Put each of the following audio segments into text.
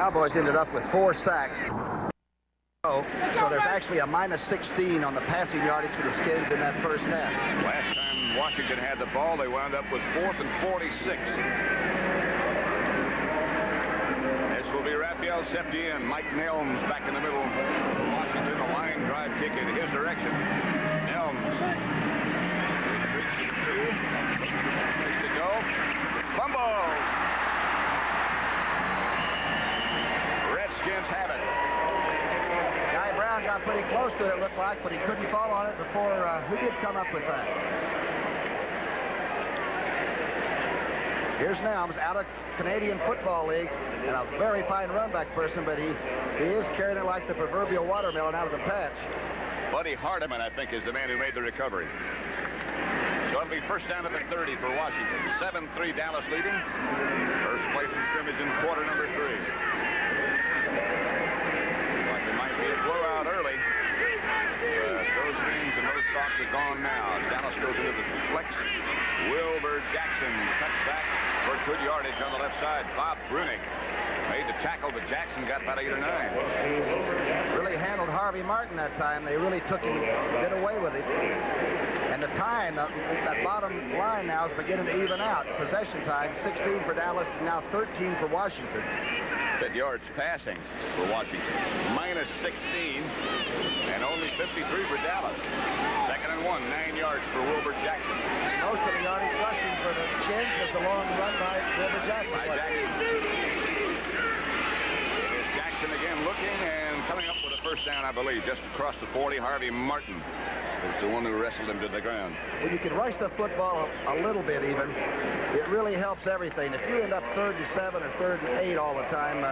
Cowboys ended up with 4 sacks. So there's actually a minus 16 on the passing yardage for the Skins in that first half. Last time Washington had the ball, they wound up with 4th and 46. This will be Raphael Septien. Mike Nelms back in the middle. Washington, a line drive kick in his direction. Nelms retreats to the 2. Looks for some place to go. Fumbles. Redskins have it. Guy Brown got pretty close to it, it looked like, but he couldn't fall on it before. Who did come up with that? Here's Nelms out of Canadian Football League, and a very fine runback person, but he is carrying it like the proverbial watermelon out of the patch. Buddy Hardiman, I think, is the man who made the recovery. So it'll be first down at the 30 for Washington. 7-3 Dallas leading. First play from scrimmage in quarter number 3. Like it might be a blowout early. Those things and those thoughts are gone now. As Dallas goes into the flex, Wilbur Jackson cuts back for good yardage on the left side. Bob Brunig made the tackle, but Jackson got about 8 or 9. Really handled Harvey Martin that time. They really took him, did away with him. And the time, that bottom line now is beginning to even out. Possession time, 16 for Dallas, and now 13 for Washington. That yards passing for Washington. Minus 16 and only 53 for Dallas. 2nd and 1, 9 yards for Wilbur Jackson. Most of the yardage rushing for the Skins was the long run by Wilbur Jackson. It is Jackson again looking and coming up with a first down, I believe, just across the 40. Harvey Martin is the one who wrestled him to the ground. When you can rush the football a little bit even, it really helps everything. If you end up 3rd and 7 or 3rd and 8 all the time,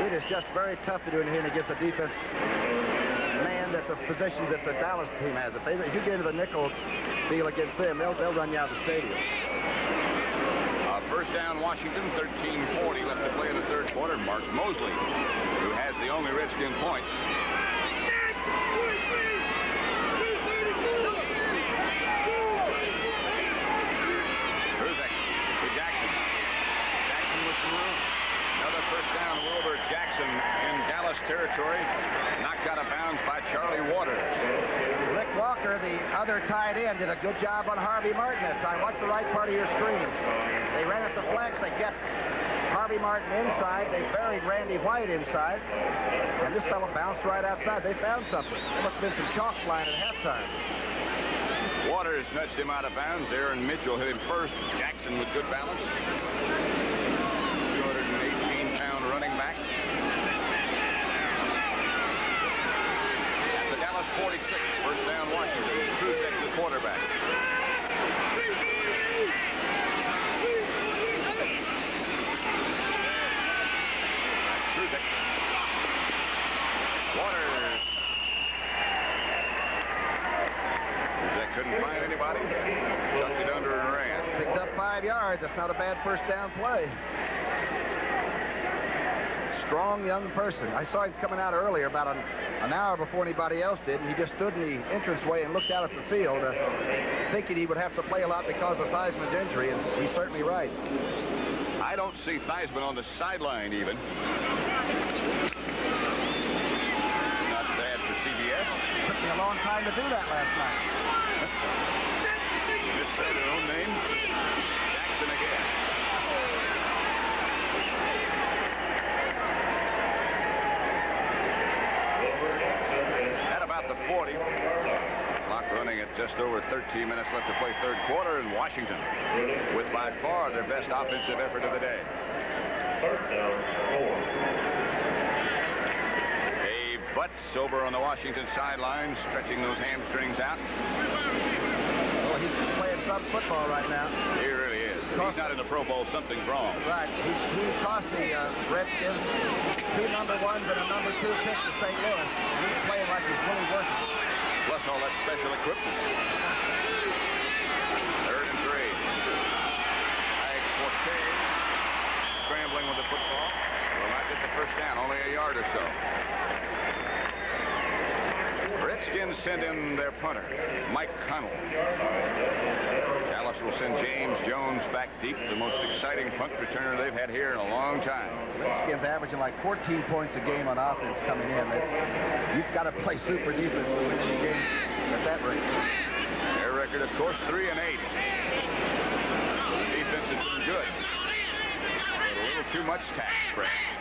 it is just very tough to do anything against a defense man at the positions that the Dallas team has. If you get into the nickel deal against them, they'll run you out of the stadium. First down, Washington, 13:40 left to play in the 3rd quarter. Mark Mosley, who has the only Redskin points. Territory, knocked out of bounds by Charlie Waters. Rick Walker, the other tight end, did a good job on Harvey Martin that time. Watch the right part of your screen. They ran at the flex. They kept Harvey Martin inside. They buried Randy White inside. And this fellow bounced right outside. They found something. There must have been some chalk flying at halftime. Waters nudged him out of bounds. Aaron Mitchell hit him first. Jackson with good balance. 218-pound running back. 46, first down Washington. Trusek, the quarterback. That's Trusek. Waters. Trusek couldn't find anybody. Chucked it under and ran. Picked up 5 yards. That's not a bad first down play. Strong young person. I saw him coming out earlier about an hour before anybody else did, and he just stood in the entranceway and looked out at the field, thinking he would have to play a lot because of Theismann's injury, and he's certainly right. I don't see Theismann on the sideline even. Not bad for CBS. Took me a long time to do that last night. Misspelled their own name. Jackson again. The 40. Clock running at just over 13 minutes left to play 3rd quarter, and Washington with by far their best offensive effort of the day. First down, 4. Dave Butts over on the Washington sideline, stretching those hamstrings out. Oh, he's playing some football right now. He really is. If he's not in the Pro Bowl, something's wrong. Right. He cost the Redskins 2 number 1s and a number 2 pick to St. Louis, and he's playing like he's really working. Plus all that special equipment. 3rd and 3. Ag Forte scrambling with the football. Will not get the first down, only a yard or so. Redskins send in their punter, Mike Connell. Dallas will send James Jones back deep, the most exciting punt returner they've had here in a long time. Redskins averaging like 14 points a game on offense coming in. You've got to play super defense to win any games at that rate. Their record, of course, 3-8. The defense has been good, but a little too much tax, perhaps.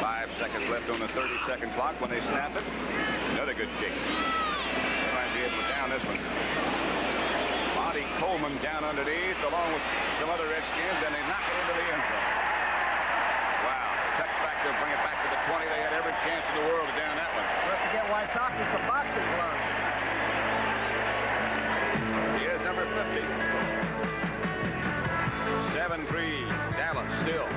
5 seconds left on the 30-second clock when they snap it. Another good kick. They might be able to down this one. Monty Coleman down underneath, along with some other Redskins, and they knock it into the end zone. Wow. Touchback, they'll bring it back to the 20. They had every chance in the world to down that one. Don't forget Wysocki's the boxing gloves. Here's number 50. 7-3, Dallas still.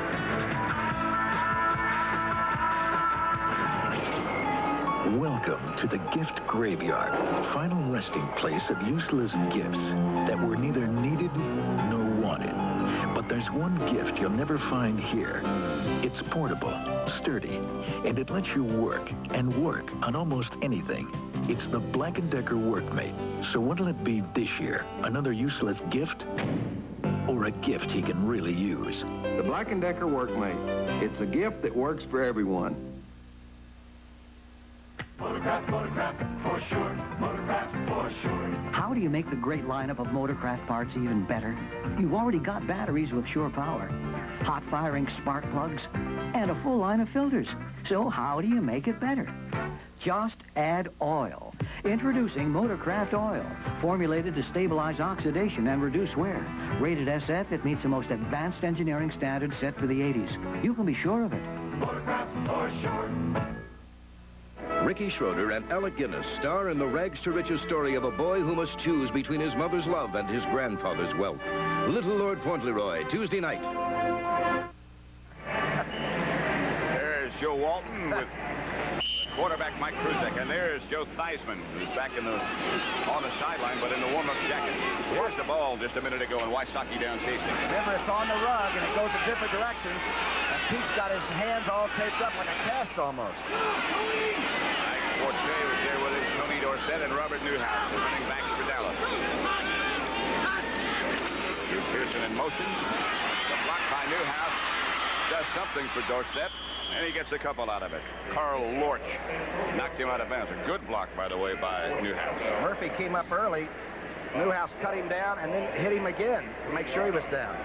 Welcome to the gift graveyard, final resting place of useless gifts that were neither needed nor wanted. But there's one gift you'll never find here. It's portable, sturdy, and it lets you work and work on almost anything. It's the Black & Decker Workmate. So what'll it be this year? Another useless gift? Or a gift he can really use? The Black & Decker Workmate. It's a gift that works for everyone. Motorcraft, for sure. Motorcraft, for sure. How do you make the great lineup of Motorcraft parts even better? You've already got batteries with sure power, hot-firing spark plugs, and a full line of filters. So how do you make it better? Just add oil. Introducing Motorcraft Oil, formulated to stabilize oxidation and reduce wear. Rated SF, it meets the most advanced engineering standards set for the 80s. You can be sure of it. Motorcraft, for sure. Ricky Schroeder and Alec Guinness star in the rags to riches story of a boy who must choose between his mother's love and his grandfather's wealth. Little Lord Fauntleroy, Tuesday night. There's Joe Walton with quarterback Mike Kruzek, and there's Joe Theismann, who's back on the sideline, but in the warm-up jacket. Here's the ball just a minute ago, and Wysocki down chasing. Remember, it's on the rug, and it goes in different directions. And Pete's got his hands all taped up like a cast almost. Mike Forte was there with him, Tony Dorsett and Robert Newhouse, the running backs for Dallas. Here's Pearson in motion. The block by Newhouse does something for Dorsett, and he gets a couple out of it. Carl Lorch knocked him out of bounds. A good block, by the way, by Newhouse. Murphy came up early. Newhouse cut him down and then hit him again to make sure he was down.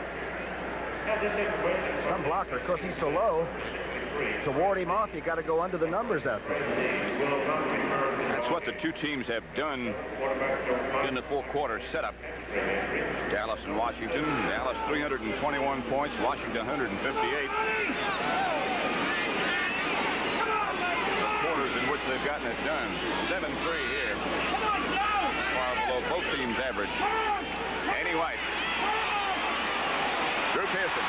Some blocker, of course, he's so low. To ward him off, you got to go under the numbers out there. That's what the two teams have done in the four-quarter setup. Dallas and Washington. Dallas 321 points, Washington 158. The quarters in which they've gotten it done. 7-3 here. Far below both teams' average. Andy White. Drew Pearson.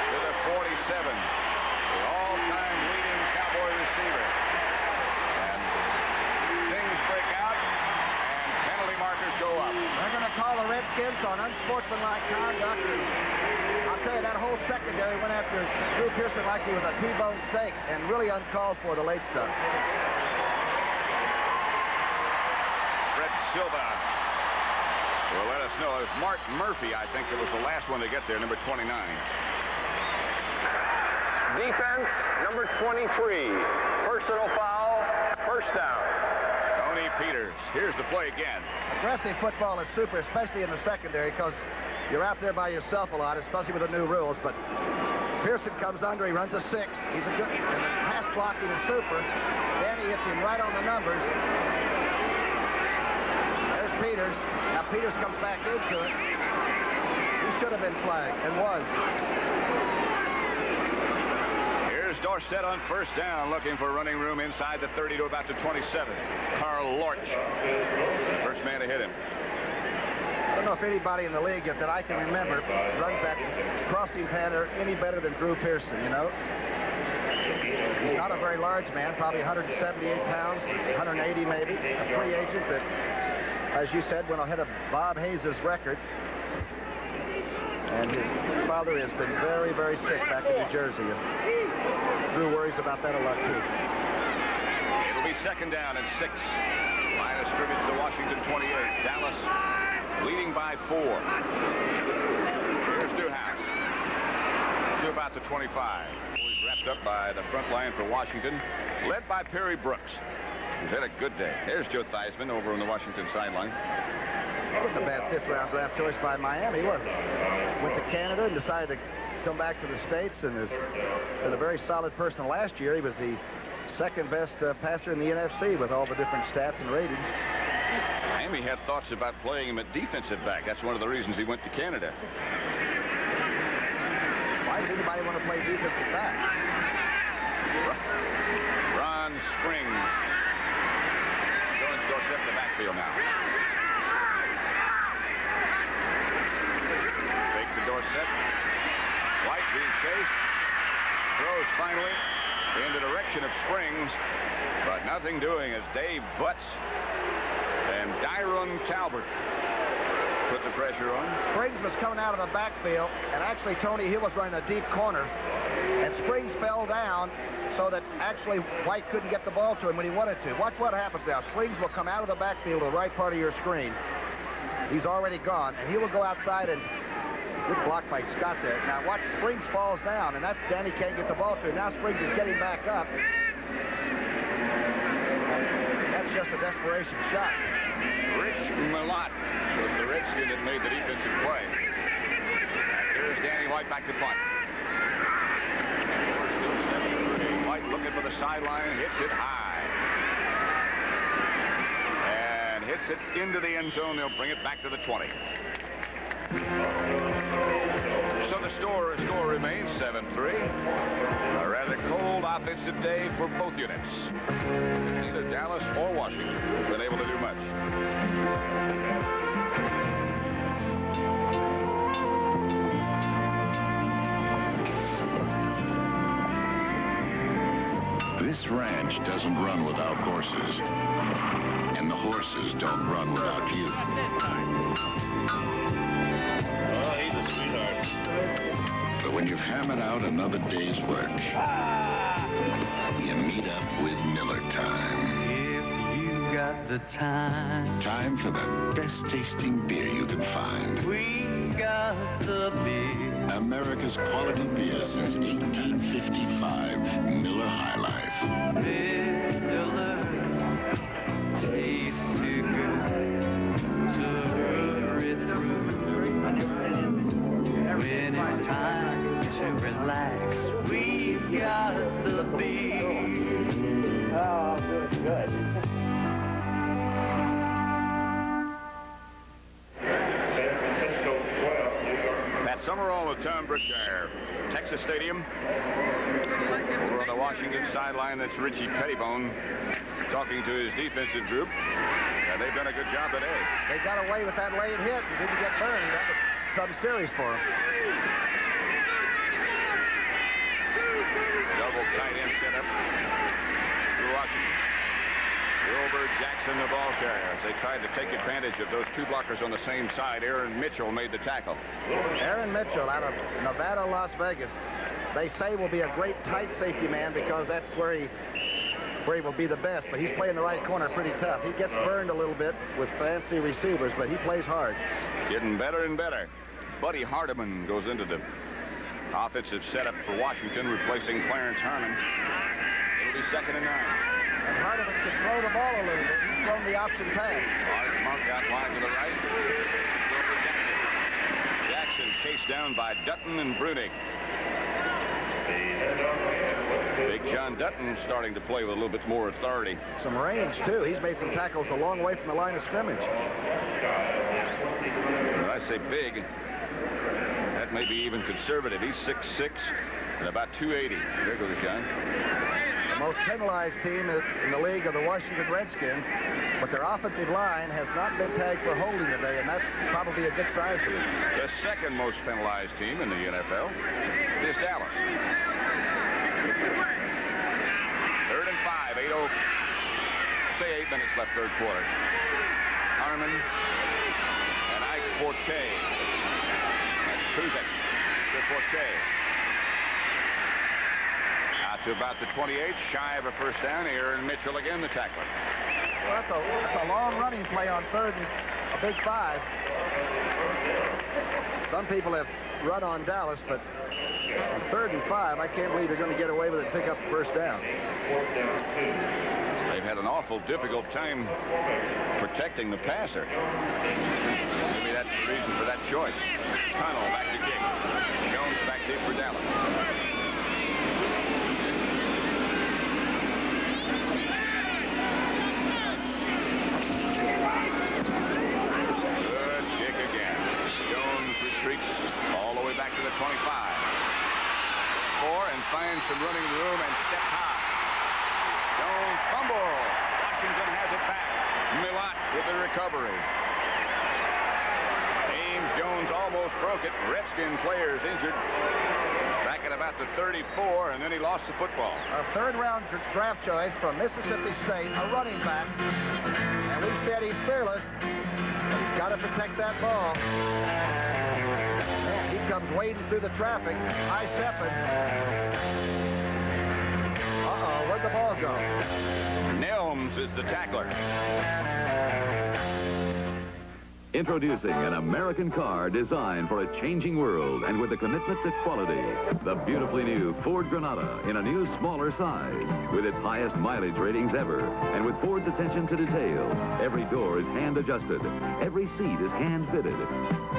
To the 47. The all-time leading Cowboy receiver. And things break out, and penalty markers go up. They're going to call the Redskins on unsportsmanlike conduct. And I'll tell you, that whole secondary went after Drew Pearson like he was a T-bone steak, and really uncalled for the late stuff. Fred Silva will let us know. It was Mark Murphy, I think, that was the last one to get there, number 29. Defense, number 23. Personal foul, first down. Tony Peters. Here's the play again. Aggressive football is super, especially in the secondary, because you're out there by yourself a lot, especially with the new rules. But Pearson comes under, he runs a 6. He's a good, and the pass blocking is super. Then he hits him right on the numbers. There's Peters. Now Peters comes back into it. He should have been flagged, and was. Here's Dorsett on first down, looking for running room inside the 30 to about the 27. Carl Lorch, the first man to hit him. I don't know if anybody in the league that I can remember runs that crossing pattern any better than Drew Pearson, you know. He's not a very large man, probably 178 pounds, 180 maybe, a free agent that, as you said, went ahead of Bob Hayes' record. And his father has been very, very sick back in New Jersey. And Drew worries about that a lot, too. It'll be second down and 6. Line of scrimmage to Washington 28. Dallas leading by 4. Here's Newhouse to about the 25. He's wrapped up by the front line for Washington, led by Perry Brooks, who's had a good day. There's Joe Theismann over on the Washington sideline. Wasn't a bad 5th-round draft choice by Miami, was it? Went to Canada and decided to come back to the States, and has been a very solid person. Last year, he was the second-best passer in the NFC with all the different stats and ratings. Miami had thoughts about playing him at defensive back. That's one of the reasons he went to Canada. Why does anybody want to play defensive back? Ron Springs. Jones Dorsett in the backfield now. Fake to Dorsett. White being chased. Throws finally in the direction of Springs, but nothing doing as Dave Butts and Dyron Talbert put the pressure on. Springs was coming out of the backfield, and actually Tony Hill was running a deep corner, and Springs fell down so that actually White couldn't get the ball to him when he wanted to. Watch what happens now. Springs will come out of the backfield to the right part of your screen. He's already gone, and he will go outside, and good block by Scott there. Now watch, Springs falls down, and that's Danny can't get the ball to him. Now Springs is getting back up. That's just a desperation shot. Rich Malott was the redskin that made the defensive play. And there's Danny White back to punt. White looking for the sideline, hits it high. And hits it into the end zone. They'll bring it back to the 20. So the score remains 7-3. A rather cold offensive day for both units. Neither Dallas or Washington have been able to do much. This ranch doesn't run without horses. And the horses don't run without you. But when you've hammered out another day's work, you meet up with Miller Time. If you got the time. Time for the best tasting beer you can find. We got the beer. America's quality beer since 1855, Miller High Life. Miller tastes too good to hurry through. When it's time to relax, we've got the beer. Oh, good. Pat Summerall with Tom Brookshire. Texas Stadium. Over on the Washington sideline, that's Richie Pettibone talking to his defensive group. They've done a good job today. They got away with that late hit and didn't get burned. That was some series for him. Double tight end setup for Washington. Wilbur Jackson, the ball carrier. As they tried to take advantage of those two blockers on the same side, Aaron Mitchell made the tackle. Aaron Mitchell out of Nevada, Las Vegas. They say will be a great tight safety man because that's where he will be the best, but he's playing the right corner pretty tough. He gets burned a little bit with fancy receivers, but he plays hard. Getting better and better. Buddy Hardiman goes into the offensive setup for Washington, replacing Clarence Harmon. It'll be 2nd and 9. And Hardiman can throw the ball a little bit. He's thrown the option pass. Art Monk out wide to the right. Jackson chased down by Dutton and Brunig. Big John Dutton starting to play with a little bit more authority. Some range, too. He's made some tackles a long way from the line of scrimmage. When I say big, that may be even conservative. He's 6'6" and about 280. There goes John. The most penalized team in the league are the Washington Redskins, but their offensive line has not been tagged for holding today, and that's probably a good sign for them. The second most penalized team in the NFL is Dallas. 3rd and 5, 8 minutes left, third quarter. Harmon and Ike Forte. That's Kuzek to Forte. Out to about the 28, shy of a first down. Aaron Mitchell again, the tackler. Well, that's a long running play on third and a big 5. Some people have run on Dallas, but on 3rd and 5, I can't believe you're going to get away with it and pick up the first down. They've had an awful difficult time protecting the passer. Maybe that's the reason for that choice. Connell back to kick. Jones back deep for Dallas. Good kick again. Jones retreats all the way back to the 25. Looks for and finds some running room and steps high. Jones fumble. Washington has it back. Millat with the recovery. James Jones almost broke it. Redskin players injured back at about the 34, and then he lost the football. A 3rd-round draft choice from Mississippi State, a running back. And we've said he's fearless, but he's got to protect that ball. And he comes wading through the traffic, high-stepping. Uh-oh, where'd the ball go? Nelms is the tackler. Introducing an American car designed for a changing world and with a commitment to quality. The beautifully new Ford Granada in a new smaller size with its highest mileage ratings ever and with Ford's attention to detail. Every door is hand adjusted. Every seat is hand fitted.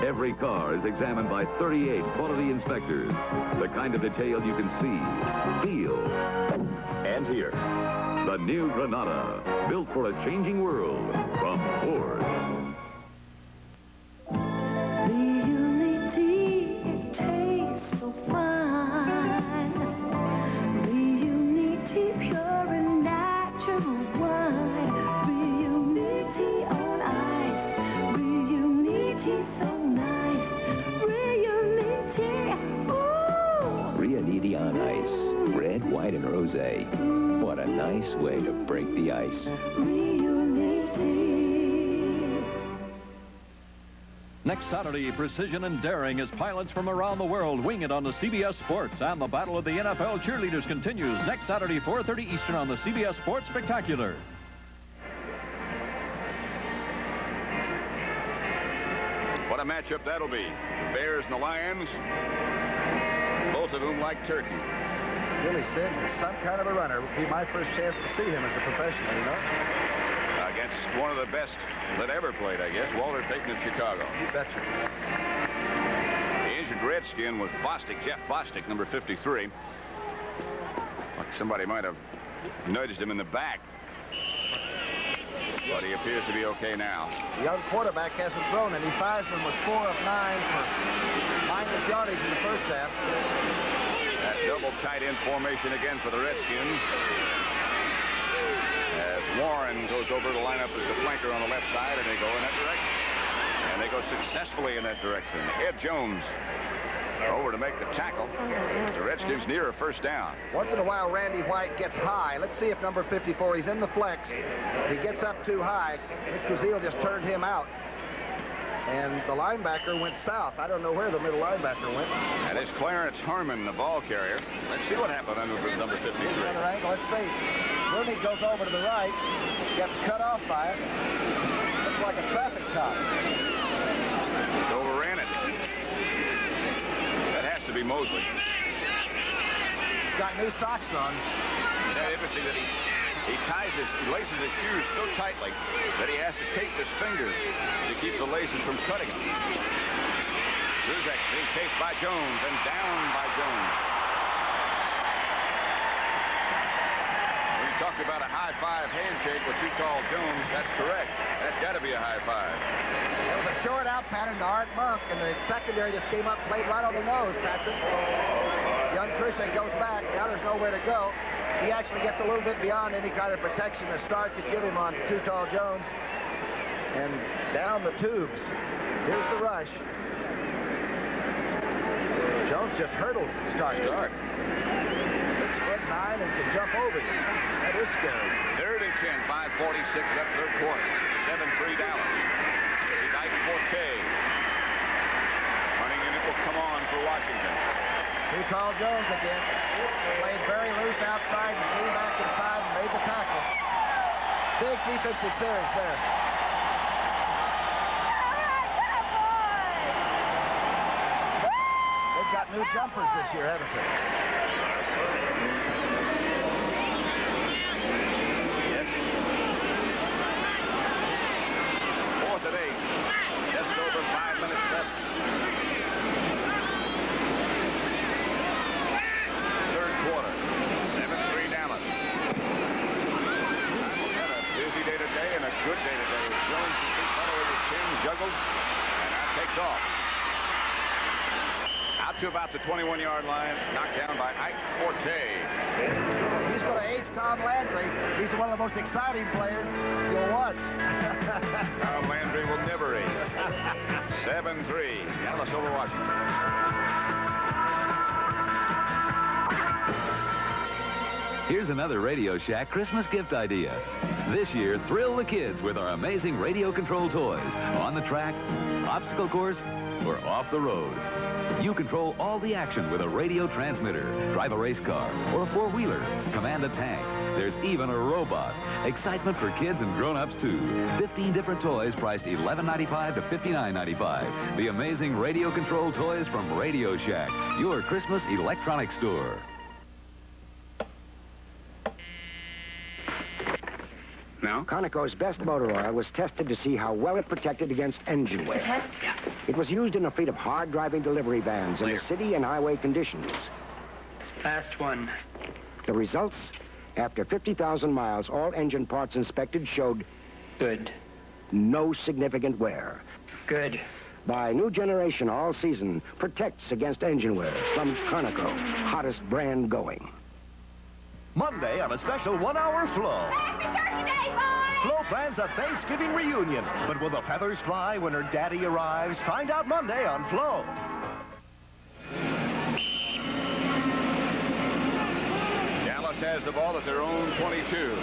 Every car is examined by 38 quality inspectors. The kind of detail you can see, feel, and hear. The new Granada, built for a changing world from Ford. On ice, red, white, and rosé. What a nice way to break the ice. Next Saturday, precision and daring as pilots from around the world wing it on the CBS Sports, and the battle of the NFL cheerleaders continues next Saturday, 4:30 Eastern on the CBS Sports Spectacular. What a matchup that'll be. The Bears and the Lions, both of whom like turkey. Billy Sims is some kind of a runner. It would be my first chance to see him as a professional, you know? Against one of the best that ever played, I guess, Walter Payton of Chicago. You betcha. The injured Redskin was Bostic, Jeff Bostic, number 53. Like somebody might have nudged him in the back. But he appears to be okay now. The young quarterback hasn't thrown any. Theismann was 4 of 9 for minus yardage in the first half. That double tight end formation again for the Redskins. As Warren goes over to line up as the flanker on the left side, and they go in that direction. And they go successfully in that direction. Ed Jones over to make the tackle. The Redskins near a first down. Once in a while, Randy White gets high. Let's see if number 54, he's in the flex. If he gets up too high, Nick Kuzil just turned him out. And the linebacker went south. I don't know where the middle linebacker went. That is Clarence Harmon, the ball carrier. Let's see what happened under number 53. Here's another angle. Let's see. Rooney goes over to the right, gets cut off by it. Looks like a traffic cop. Just overran it. That has to be Mosley. He's got new socks on. That's interesting that he laces his shoes so tightly that he has to tape his fingers to keep the laces from cutting him. Kuzek being chased by Jones and down by Jones. When you talked about a high-five handshake with too tall Jones, that's correct. That's got to be a high-five. It was a short out pattern to Art Monk, and the secondary just came up, played right on the nose, Patrick. Young Kuzek goes back. Now there's nowhere to go. He actually gets a little bit beyond any kind of protection that Stark could give him on Too Tall Jones. And down the tubes. Here's the rush. Jones just hurdled Stark. 6'9" and can jump over you. That is scary. 3rd and 10, 5:46 left, third quarter. 7-3 Dallas. This is Ike Forte. Running unit will come on Washington. Too tall Jones again. Played very loose outside and came back inside and made the tackle. Big defensive series there. They've got new jumpers this year, haven't they? Yes. 4th and 8. Just over 5 minutes left. Third quarter. 7-3 Dallas. We had a busy day today and a good day today. Jones and big fellow with King juggles and now takes off. Out to about the 21-yard line, knocked down by Ike Forte. He's going to age Tom Landry. He's one of the most exciting players you'll watch. Tom Landry will never age. 7-3, Dallas over Washington. Here's another Radio Shack Christmas gift idea. This year, thrill the kids with our amazing radio control toys. On the track, obstacle course, or off the road. You control all the action with a radio transmitter, drive a race car, or a four-wheeler, command a tank. There's even a robot. Excitement for kids and grown-ups, too. 15 different toys priced $11.95 to $59.95. The amazing radio control toys from Radio Shack, your Christmas electronics store. Now? Conoco's best motor oil was tested to see how well it protected against engine wear. Test? Yeah. It was used in a fleet of hard-driving delivery vans in the city and highway conditions. Last one. The results? After 50,000 miles, all engine parts inspected showed... Good. No significant wear. Good. By new generation all season, protects against engine wear from Conoco, hottest brand going. Monday on a special one-hour Flo. Flo plans a Thanksgiving reunion, but will the feathers fly when her daddy arrives? Find out Monday on Flo. Dallas has the ball at their own 22.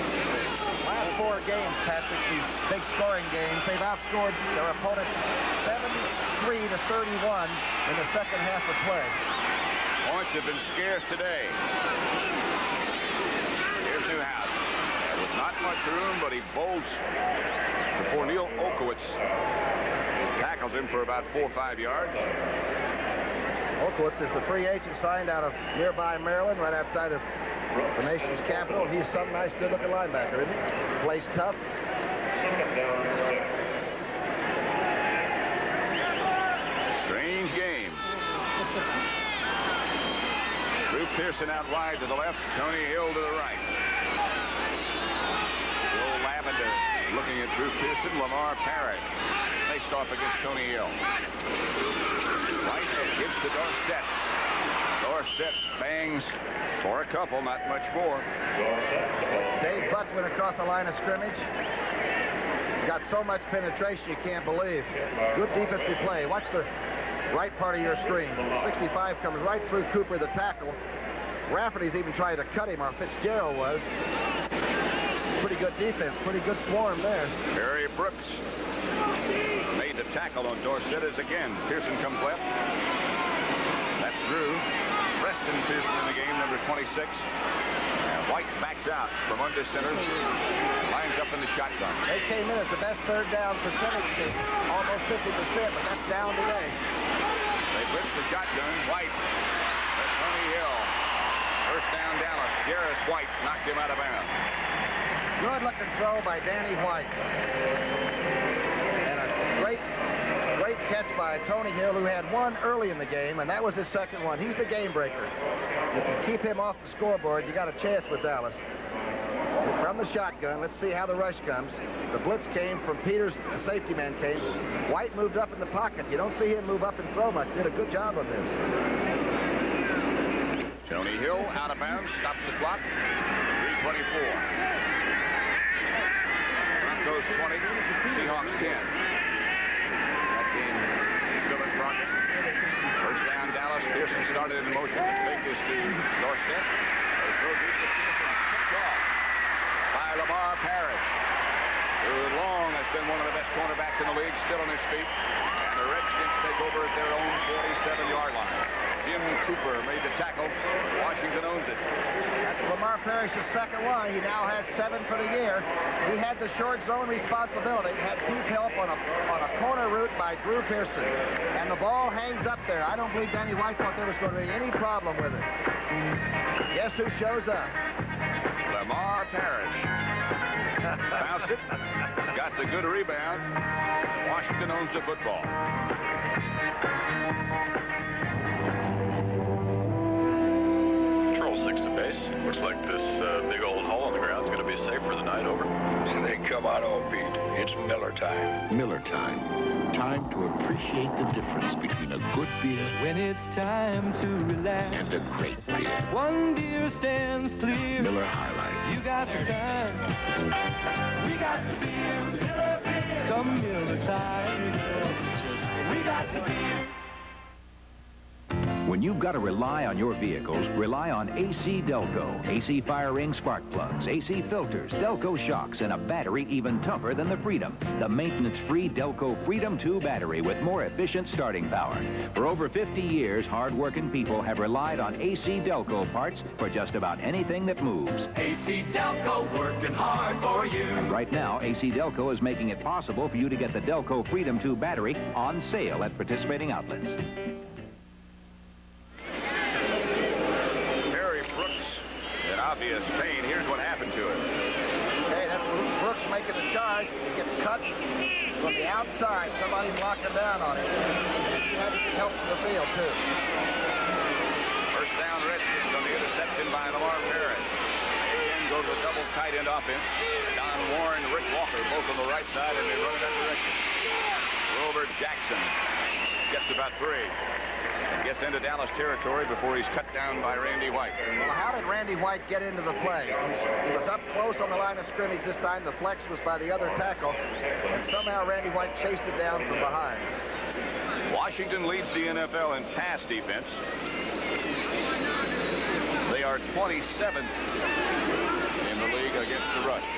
Last 4 games, Patrick, these big scoring games, they've outscored their opponents 73 to 31 in the second half of play. Points have been scarce today. Newhouse. With not much room, but he bolts before Neil Okowitz tackles him for about 4 or 5 yards. Okowitz is the free agent signed out of nearby Maryland, right outside of the nation's capital. He's some nice, good-looking linebacker, isn't he? Plays tough. Strange game. Drew Pearson out wide to the left, Tony Hill to the right. Bill Lavender looking at Drew Pearson. Lamar Parrish faced off against Tony Hill. White gives to Dorsett. Dorsett bangs for a couple, not much more. Dave Butts went across the line of scrimmage. Got so much penetration you can't believe. Good defensive play. Watch the right part of your screen. 65 comes right through Cooper, the tackle. Rafferty's even tried to cut him, or Fitzgerald was. Pretty good defense, pretty good swarm there. Barry Brooks made the tackle on Dorsett as again. Pearson comes left. That's Drew. Preston Pearson in the game, number 26. And White backs out from under center. Lines up in the shotgun. They came in as the best third down percentage team. Almost 50%, but that's down today. They blitz the shotgun. White. That's Tony Hill. First down Dallas. Jarris White knocked him out of bounds. Good looking throw by Danny White. And a great catch by Tony Hill, who had one early in the game, and that was his second one. He's the game breaker. You can keep him off the scoreboard, you got a chance with Dallas. From the shotgun, let's see how the rush comes. The blitz came from Peters, the safety man came. White moved up in the pocket. You don't see him move up and throw much. Did a good job on this. Tony Hill out of bounds, stops the clock. 3:24. Broncos 20, Seahawks 10. That game still in progress. First down Dallas. Pearson started in motion. The fake is to Dorsett. They throw deep to Pearson. Picked off by Lamar Parrish, who long has been one of the best cornerbacks in the league, still on his feet. And the Redskins take over at their own 47-yard line. Jim Cooper made the tackle. Washington owns it. That's Lamar Parrish's second one. He now has 7 for the year. He had the short zone responsibility. Had deep help on a corner route by Drew Pearson. And the ball hangs up there. I don't believe Danny White thought there was going to be any problem with it. Guess who shows up? Lamar Parrish. Bounced it. Got the good rebound. Washington owns the football. Control 6 to base. Looks like this big old hole in the ground is going to be safe for the night. Over. They come out all beat. It's Miller time. Miller time. Time to appreciate the difference between a good beer When it's time to relax and a great beer. one beer stands clear. Miller High Life. You got the time. We got the beer. Miller beer. Come Miller time. We got the beer. When you've got to rely on your vehicles, rely on AC Delco. AC fire ring spark plugs, AC filters, Delco shocks, and a battery even tougher than the Freedom. The maintenance-free Delco Freedom 2 battery with more efficient starting power. For over 50 years, hard-working people have relied on AC Delco parts for just about anything that moves. AC Delco working hard for you. And right now, AC Delco is making it possible for you to get the Delco Freedom 2 battery on sale at participating outlets. Obvious pain. Here's what happened to him. Okay, that's Brooks making the charge. He gets cut from the outside. Somebody blocking down on him. He had to get help from the field, too. First down, Redskins on the interception by Lamar Parrish. They again go to the double tight end offense. Don Warren, Rick Walker, both on the right side, and they run in that direction. Wilbur Jackson gets about 3. Gets into Dallas territory before he's cut down by Randy White. Well, how did Randy White get into the play? He was up close on the line of scrimmage this time. The flex was by the other tackle, and somehow Randy White chased it down from behind. Washington leads the NFL in pass defense. They are 27th in the league against the rush.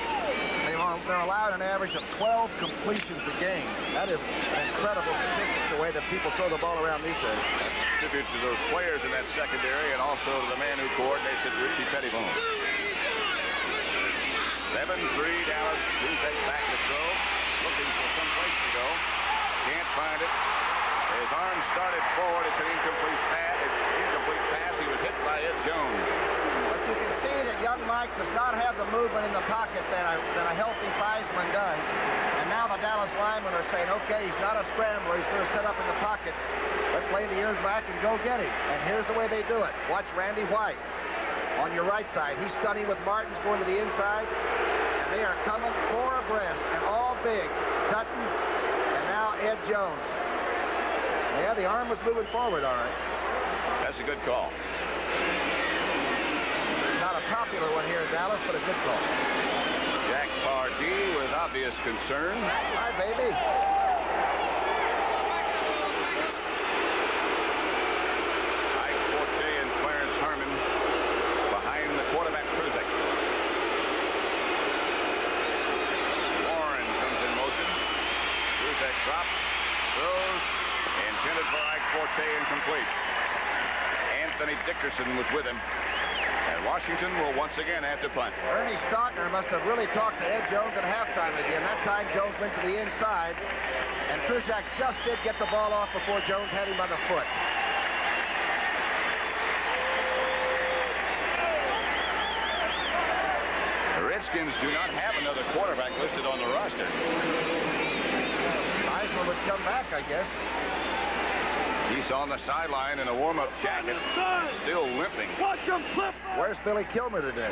They're allowed an average of 12 completions a game. That is an incredible statistic, the way that people throw the ball around these days. That's a tribute to those players in that secondary and also to the man who coordinates it, Richie Pettibone. 7-3 Dallas. Kruzek back to throw. Looking for some place to go. Can't find it. His arm started forward. It's an incomplete pass. He was hit by Ed Jones. But you can see that young Mike does not have the movement in the pocket that a healthy Theismann does. And now the Dallas linemen are saying, okay, he's not a scrambler. He's going to set up in the pocket. Let's lay the ears back and go get him. And here's the way they do it. Watch Randy White on your right side. He's studying with Martins going to the inside. And they are coming 4 abreast and all big. Dutton and now Ed Jones. Yeah, the arm was moving forward, all right. That's a good call. Not a popular one here in Dallas, but a good call. Jack Pardee with obvious concern. Hi, baby. Ike Forte and Clarence Harmon behind the quarterback, Kruzek. Warren comes in motion. Kruzek drops, throws, intended for Ike Forte, incomplete. Anthony Dickerson was with him. And Washington will once again have to punt. Ernie Stockner must have really talked to Ed Jones at halftime again. That time Jones went to the inside, and Kruzak just did get the ball off before Jones had him by the foot. The Redskins do not have another quarterback listed on the roster. Theismann would come back, I guess. He's on the sideline in a warm-up jacket, still limping. Watch him flip. Where's Billy Kilmer today?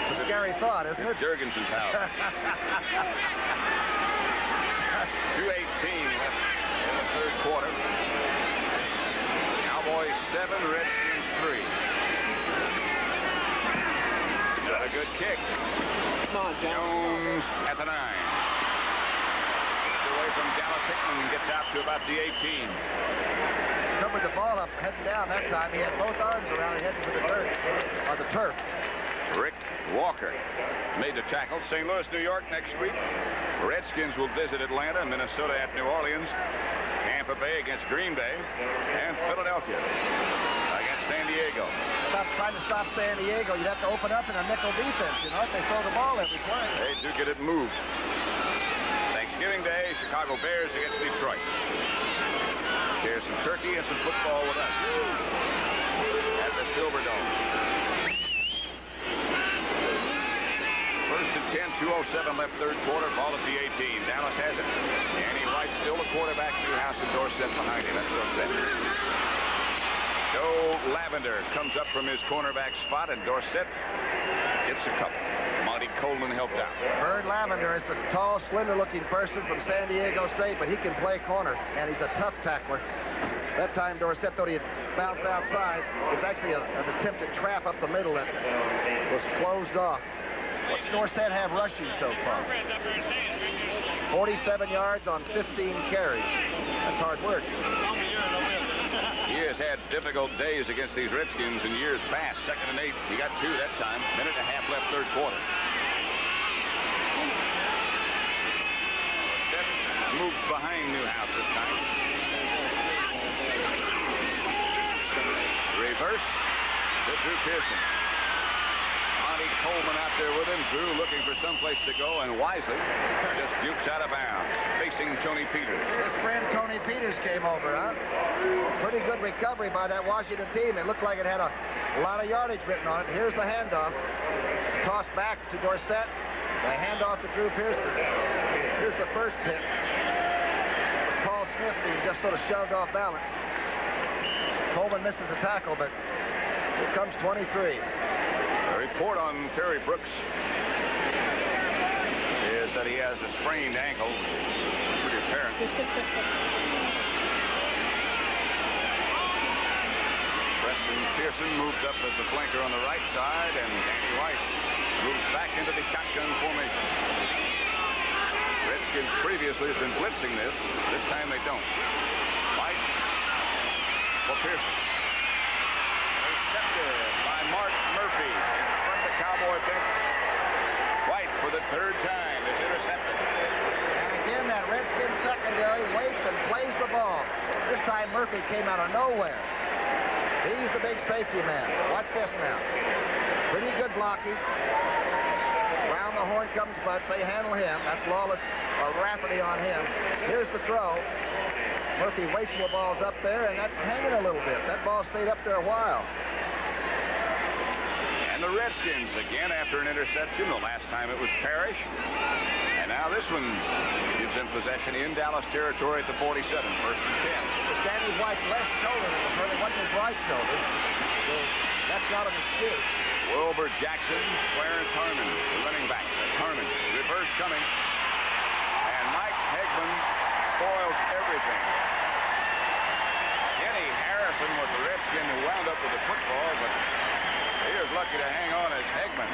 It's a scary thought, isn't it? Jurgensen's house. 2:18 left in the third quarter. Cowboys 7, Redskins 3. Got a good kick. Come on, Jones at the 9. Away from Dallas. Hickman gets out to about the 18. Covered the ball up, heading down that time. He had both arms around it, heading for the dirt, or the turf. Rick Walker made the tackle. St. Louis, New York next week. Redskins will visit Atlanta, Minnesota at New Orleans. Camp Tampa Bay against Green Bay, and Philadelphia against San Diego. About trying to stop San Diego, you'd have to open up in a nickel defense, you know, if they throw the ball every play. They do get it moved. Thanksgiving Day, Chicago Bears against Detroit. Share some turkey and some football with us at the Silverdome. First and 10, 2:07 left third quarter, ball at the 18. Dallas has it. Danny White still the quarterback, Newhouse and Dorsett behind him. That's Dorsett. Joe Lavender comes up from his cornerback spot, and Dorsett gets a couple. Monty Coleman helped out. Bird Lavender is a tall, slender-looking person from San Diego State, but he can play corner, and he's a tough tackler. That time, Dorsett thought he'd bounce outside. It's actually an attempted trap up the middle that was closed off. What's Dorsett have rushing so far? 47 yards on 15 carries. That's hard work. He has had difficult days against these Redskins in years past. 2nd and 8. He got 2 that time. Minute and a half left third quarter. Dorsett moves behind Newhouse this time. Reverse to Drew Pearson. Monty Coleman out there with him. Drew looking for someplace to go, and wisely just jukes out of bounds, facing Tony Peters. His friend Tony Peters came over, huh? Pretty good recovery by that Washington team. It looked like it had a lot of yardage written on it. Here's the handoff. Toss back to Dorsett. The handoff to Drew Pearson. Here's the first hit. It was Paul Smith being just sort of shoved off balance. Coleman misses a tackle, but here comes 23. The report on Terry Brooks is that he has a sprained ankle, which is pretty apparent. Preston Pearson moves up as a flanker on the right side, and Danny White moves back into the shotgun formation. Redskins previously have been blitzing this. This time they don't. White for Pearson. Intercepted by Mark Murphy in front of the Cowboy bench. White for the third time is intercepted. And again, that Redskins secondary waits and plays the ball. This time Murphy came out of nowhere. He's the big safety man. Watch this now. Pretty good blocking. Round the horn comes Butts. They handle him. That's Lawless or Rafferty on him. Here's the throw. Murphy waits till the ball's up there, and that's hanging a little bit. That ball stayed up there a while. And the Redskins again after an interception. The last time it was Parrish. And now this one gives them possession in Dallas territory at the 47. First and 10. It was Danny White's left shoulder that was hurt. It wasn't his right shoulder. So that's not an excuse. Wilbur Jackson, Clarence Harmon, the running backs. That's Harmon. Reverse coming. And Mike Hegman spoils everything. Kenny Harrison was the Redskin who wound up with the football, but he was lucky to hang on as Hegman.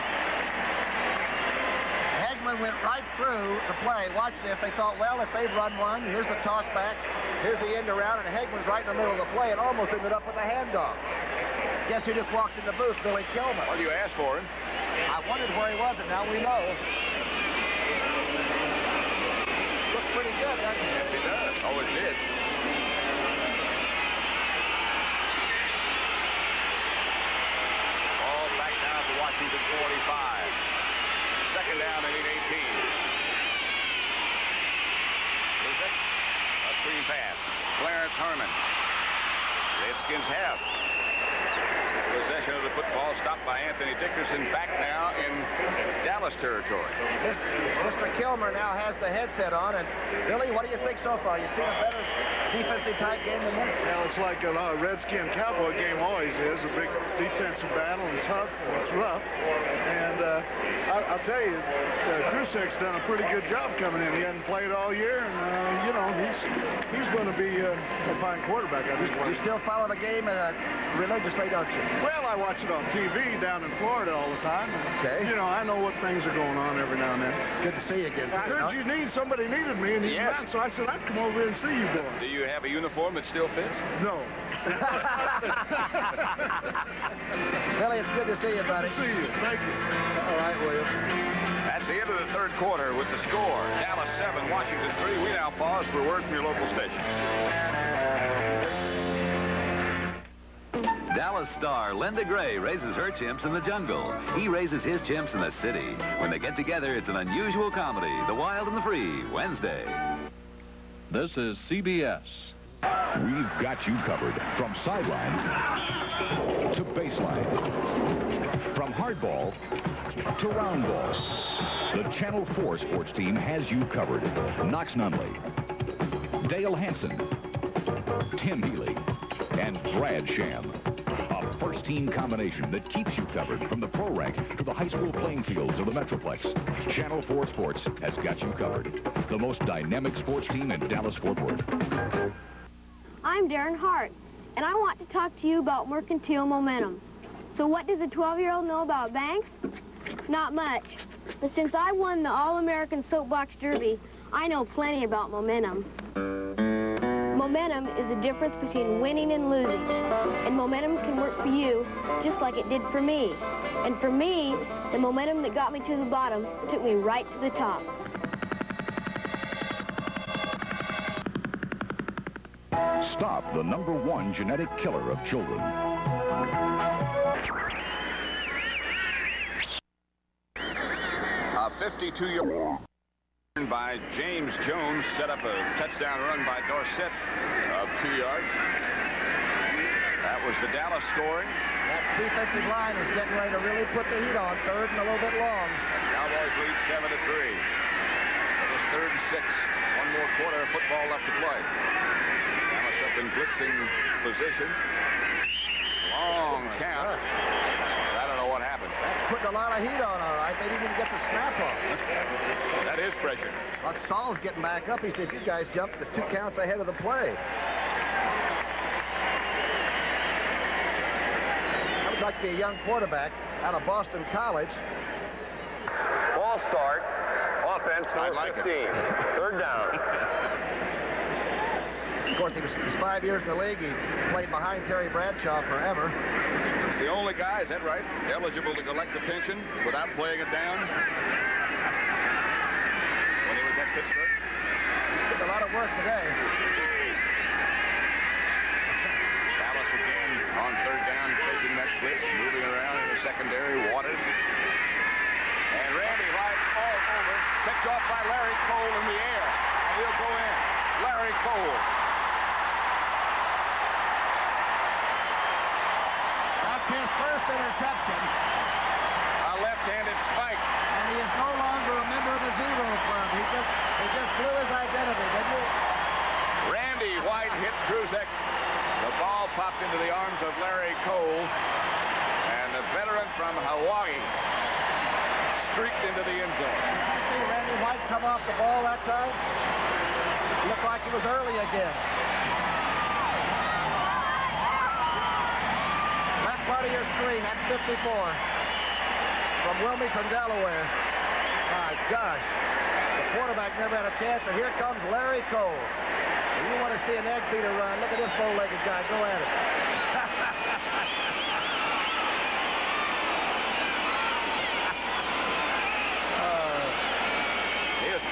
Hegman went right through the play. Watch this. They thought, well, if they'd run one, here's the toss back, here's the end around, and Hegman's right in the middle of the play and almost ended up with a handoff. Guess who just walked in the booth? Billy Kilmer. Well, you asked for him. I wondered where he was, and now we know. Looks pretty good, doesn't he? Yes, he does. Always did. Ball back down at the Washington 45. Second down and 18. Lose it. A screen pass. Clarence Harmon. Redskins have possession of the football, stopped by Anthony Dickerson, back now in Dallas territory. Mr. Kilmer now has the headset on, and Billy, what do you think so far? You seen a better defensive type game than this? Well, it's like a Redskin Cowboy game always is, a big defensive battle and tough, and it's rough. And I'll tell you, Krusek's done a pretty good job coming in. He hadn't played all year, and you know, he's going to be a fine quarterback. You still follow the game religiously, don't you? Well, I watch it on TV down in Florida all the time. Okay. You know, I know what things are going on every now and then. Good to see you again. I heard somebody needed me, and Yes. not, so I said I'd come over here and see you boys. Do you have a uniform that still fits? No. Billy, it's good to see you, buddy. Good to see you. Thank you. All right, William. That's the end of the third quarter with the score. Dallas 7, Washington 3. We now pause for word from your local station. Dallas star Linda Gray raises her chimps in the jungle. He raises his chimps in the city. When they get together, it's an unusual comedy. The Wild and the Free, Wednesday. This is CBS. We've got you covered from sideline to baseline, from hardball to roundball. The Channel 4 sports team has you covered. Knox Nunley, Dale Hansen, Tim Healy, and Brad Sham. A first-team combination that keeps you covered from the pro rank to the high school playing fields of the Metroplex. Channel 4 Sports has got you covered. The most dynamic sports team in Dallas-Fort Worth. I'm Darren Hart, and I want to talk to you about mercantile momentum. So what does a 12-year-old know about banks? Not much. But since I won the All-American Soapbox Derby, I know plenty about momentum. Momentum is the difference between winning and losing. And momentum can work for you just like it did for me. And for me, the momentum that got me to the bottom took me right to the top. Stop the #1 genetic killer of children. A 52-year by James Jones set up a touchdown run by Dorsett of 2 yards. That was the Dallas scoring. That defensive line is getting ready to really put the heat on. Third and a little bit long. Cowboys lead 7-3. It is 3rd and 6. One more quarter of football left to play. Dallas up in blitzing position. Long count. I don't know what happened. That's putting a lot of heat on, all right. They didn't even get the snap off. That is pressure. Well, Saul's getting back up. He said, you guys jumped the 2 counts ahead of the play. I would like to be a young quarterback out of Boston College. Ball start. Offense, number 15. 3rd down. Of course, he's 5 years in the league. He played behind Terry Bradshaw forever. He's the only guy, is that right, eligible to collect a pension without playing it down? When he was at Pittsburgh? He's did a lot of work today. Dallas again on 3rd down, taking that blitz, moving around in the secondary. Waters. And Randy White all over. Picked off by Larry Cole in the air. And he'll go in. Larry Cole. That's his first interception. A left-handed spike. And he is no longer a member of the Zero Club. He just blew his identity, didn't he? Randy White hit Druzek. The ball popped into the arms of Larry Cole. And the veteran from Hawaii streaked into the end zone. Did you see Randy White come off the ball that time? It looked like he was early again. Left part of your screen, that's 54. From Wilmington, Delaware. My gosh. The quarterback never had a chance, and here comes Larry Cole. If you want to see an egg beater run, look at this bow-legged guy. Go at it.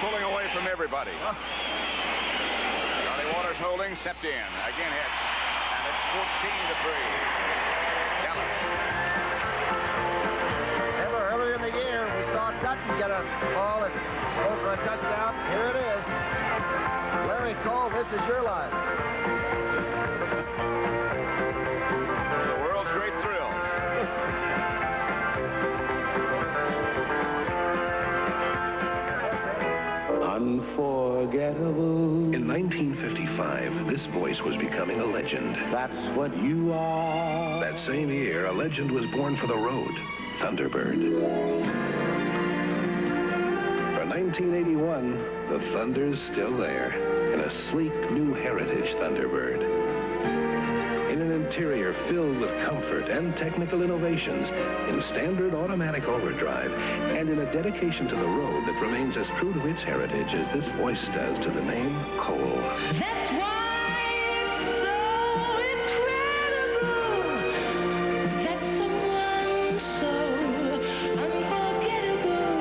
Pulling away from everybody. Johnny Waters holding, stepped in. Again hits. And it's 14-3. Dallas. Remember, earlier in the year, we saw Dutton get a ball and go for a touchdown. Here it is. Larry Cole, this is your line. The world's great thrill. Unforgettable. In 1955, this voice was becoming a legend. That's what you are. That same year, a legend was born for the road, Thunderbird. For 1981, the Thunder's still there, in a sleek new Heritage Thunderbird. In an interior filled with comfort and technical innovations, in standard automatic overdrive, and in a dedication to the road that remains as true to its heritage as this voice does to the name Cole. That's why it's so incredible that someone so unforgettable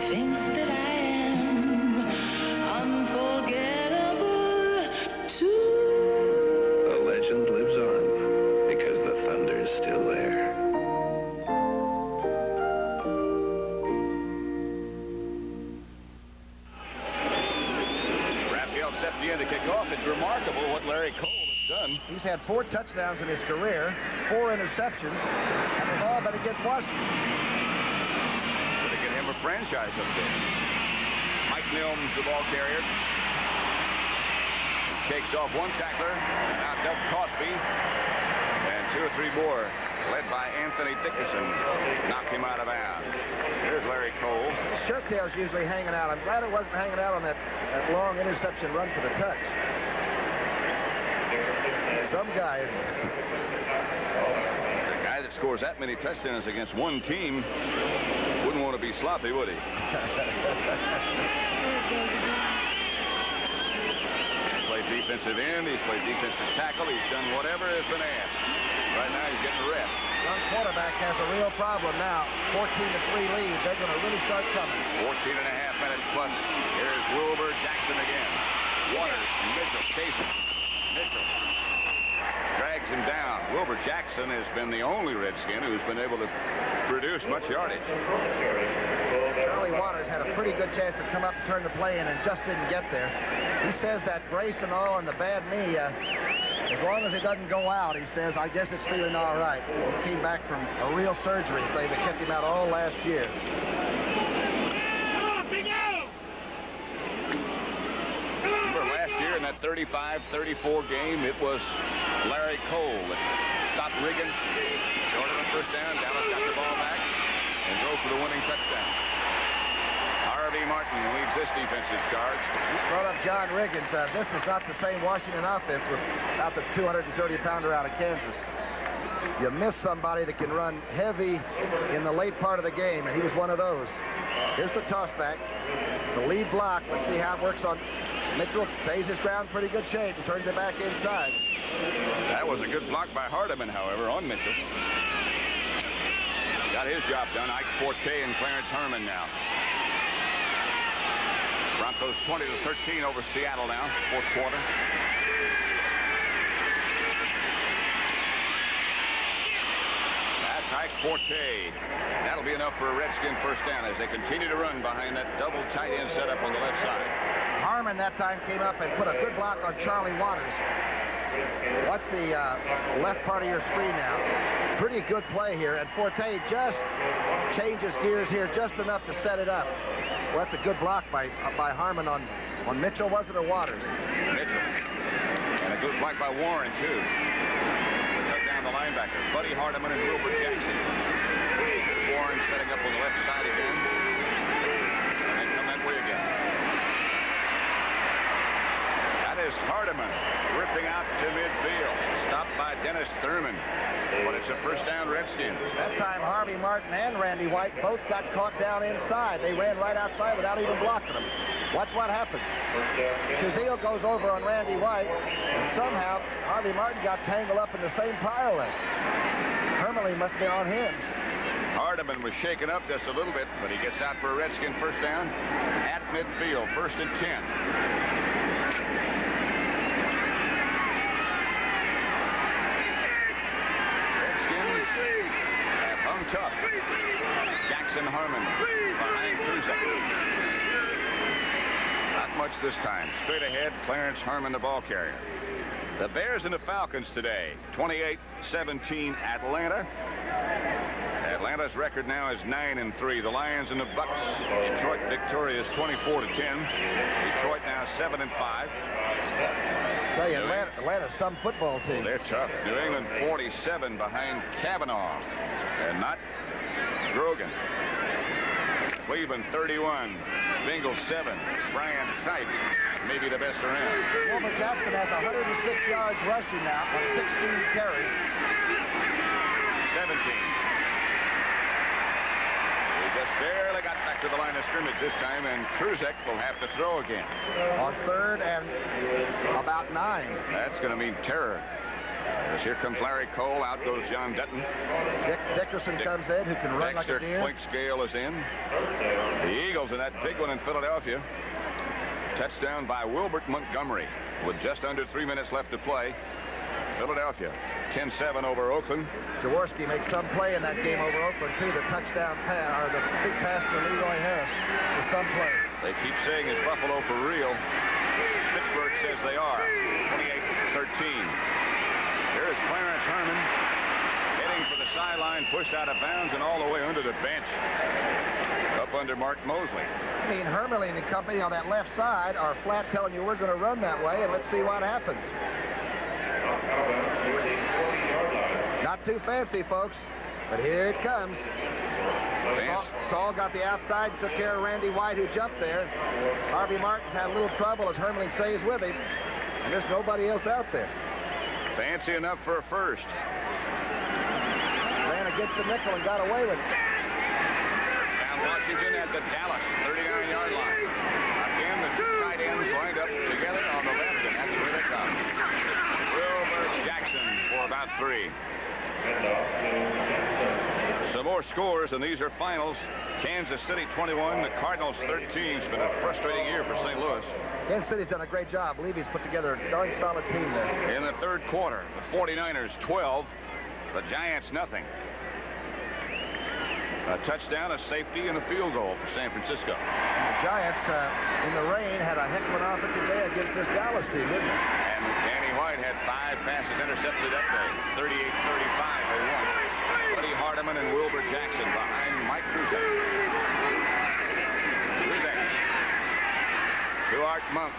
thinks that I am unforgettable too. The legend lives on, at the end to kick off. It's remarkable what Larry Cole has done. He's had 4 touchdowns in his career, 4 interceptions, and they've all been against Washington. Going to get him a franchise up there. Mike Milnes, the ball carrier. Shakes off one tackler, and now Doug Cosby, and 2 or 3 more, led by Anthony Dickerson, knock him out of bounds. Here's Larry Cole. His shirt tail's usually hanging out. I'm glad it wasn't hanging out on that long interception run for the touch. Some guy. The guy that scores that many touchdowns against one team wouldn't want to be sloppy, would he? Defensive end, he's played defensive tackle, he's done whatever has been asked. Right now he's getting rest. Young quarterback has a real problem now. 14-3 lead. They're going to really start coming. 14 and a half minutes plus. Here's Wilbur Jackson again. Waters and Mitchell chasing. Mitchell drags him down. Wilbur Jackson has been the only Redskin who's been able to produce much yardage. Charlie Waters had a pretty good chance to come up and turn the play in and just didn't get there. He says that brace and all and the bad knee, as long as it doesn't go out, he says, I guess it's feeling all right. He came back from a real surgery thing that kept him out all last year. Remember last year in that 35-34 game, it was Larry Cole that stopped Riggins, short of a first down. Dallas got the ball back and drove for the winning touchdown. Harvey Martin leads this defensive charge. You brought up John Riggins. This is not the same Washington offense without the 230-pounder out of Kansas. You miss somebody that can run heavy in the late part of the game, and he was one of those. Here's the tossback. The lead block. Let's see how it works on Mitchell. Stays his ground, pretty good shape, and turns it back inside. That was a good block by Hardiman, however, on Mitchell. Got his job done. Ike Forte and Clarence Herman now. Broncos 20-13 over Seattle now, 4th quarter. That's Ike Forte. That'll be enough for a Redskin first down as they continue to run behind that double tight end setup on the left side. Harmon that time came up and put a good block on Charlie Waters. Watch the left part of your screen now. Pretty good play here, and Forte just changes gears here just enough to set it up. Well, that's a good block by Harmon on Mitchell, was it, or Waters? Mitchell. And a good block by Warren, too. Cut down the linebacker. Buddy Hardiman and Wilbur Jackson. Warren setting up on the left side again. And then come that way again. That is Hardiman ripping out to midfield. Stopped by Dennis Thurman. But it's a first down Redskin. That time Harvey Martin and Randy White both got caught down inside. They ran right outside without even blocking them. Watch what happens. Kuzil goes over on Randy White, and somehow Harvey Martin got tangled up in the same pile there. Hermele must be on him. Hardiman was shaken up just a little bit, but he gets out for a Redskin first down at midfield, 1st and 10. Tough. Jackson Harmon behind Kruzek. Not much this time. Straight ahead, Clarence Herman, the ball carrier. The Bears and the Falcons today. 28-17 Atlanta. Atlanta's record now is 9-3. The Lions and the Bucks. Detroit victorious 24-10. Detroit now 7-5. Tell you, Atlanta's some football team. Well, they're tough. New England 47 behind Kavanaugh. And not Grogan. Cleveland 31. Bengals 7. Brian Sipe, maybe the best around. Wilbur Jackson has 106 yards rushing now on 16 carries. 17. He just barely got back to the line of scrimmage this time, and Kruzek will have to throw again. On 3rd and about 9. That's going to mean terror. As here comes Larry Cole. Out goes John Dutton. Dickerson comes in, who can run like a deer. Quickscale is in. The Eagles in that big one in Philadelphia. Touchdown by Wilbert Montgomery with just under 3 minutes left to play. Philadelphia 10-7 over Oakland. Jaworski makes some play in that game over Oakland, too. The touchdown pass, or the big pass to Leroy Harris was some play. They keep saying it's Buffalo for real. Pittsburgh as they are. 28-13. Here's Clarence Herman heading for the sideline, pushed out of bounds and all the way under the bench. Up under Mark Mosley. I mean, Hermelin and company on that left side are flat telling you we're going to run that way, and let's see what happens. Not too fancy, folks, but here it comes. Saul got the outside and took care of Randy White, who jumped there. Harvey Martin's had a little trouble as Hermelin stays with him, and there's nobody else out there. Fancy enough for a first. Ran against the nickel and got away with it. Down Washington at the Dallas 39-yard line. Again, the two tight ends lined up together on the left, and that's where they come. Wilbur Jackson for about 3. Some more scores, and these are finals. Kansas City 21, the Cardinals 13. It's been a frustrating year for St. Louis. Kansas City's done a great job. Levy's put together a darn solid team there. In the third quarter, the 49ers 12, the Giants nothing. A touchdown, a safety, and a field goal for San Francisco. And the Giants, in the rain, had a heck of an offensive day against this Dallas team, didn't they? And Danny White had 5 passes intercepted that day. 38-35, they won. Buddy Hardeman and Wilbur Jackson behind Mike Kruzak. To Art Monk.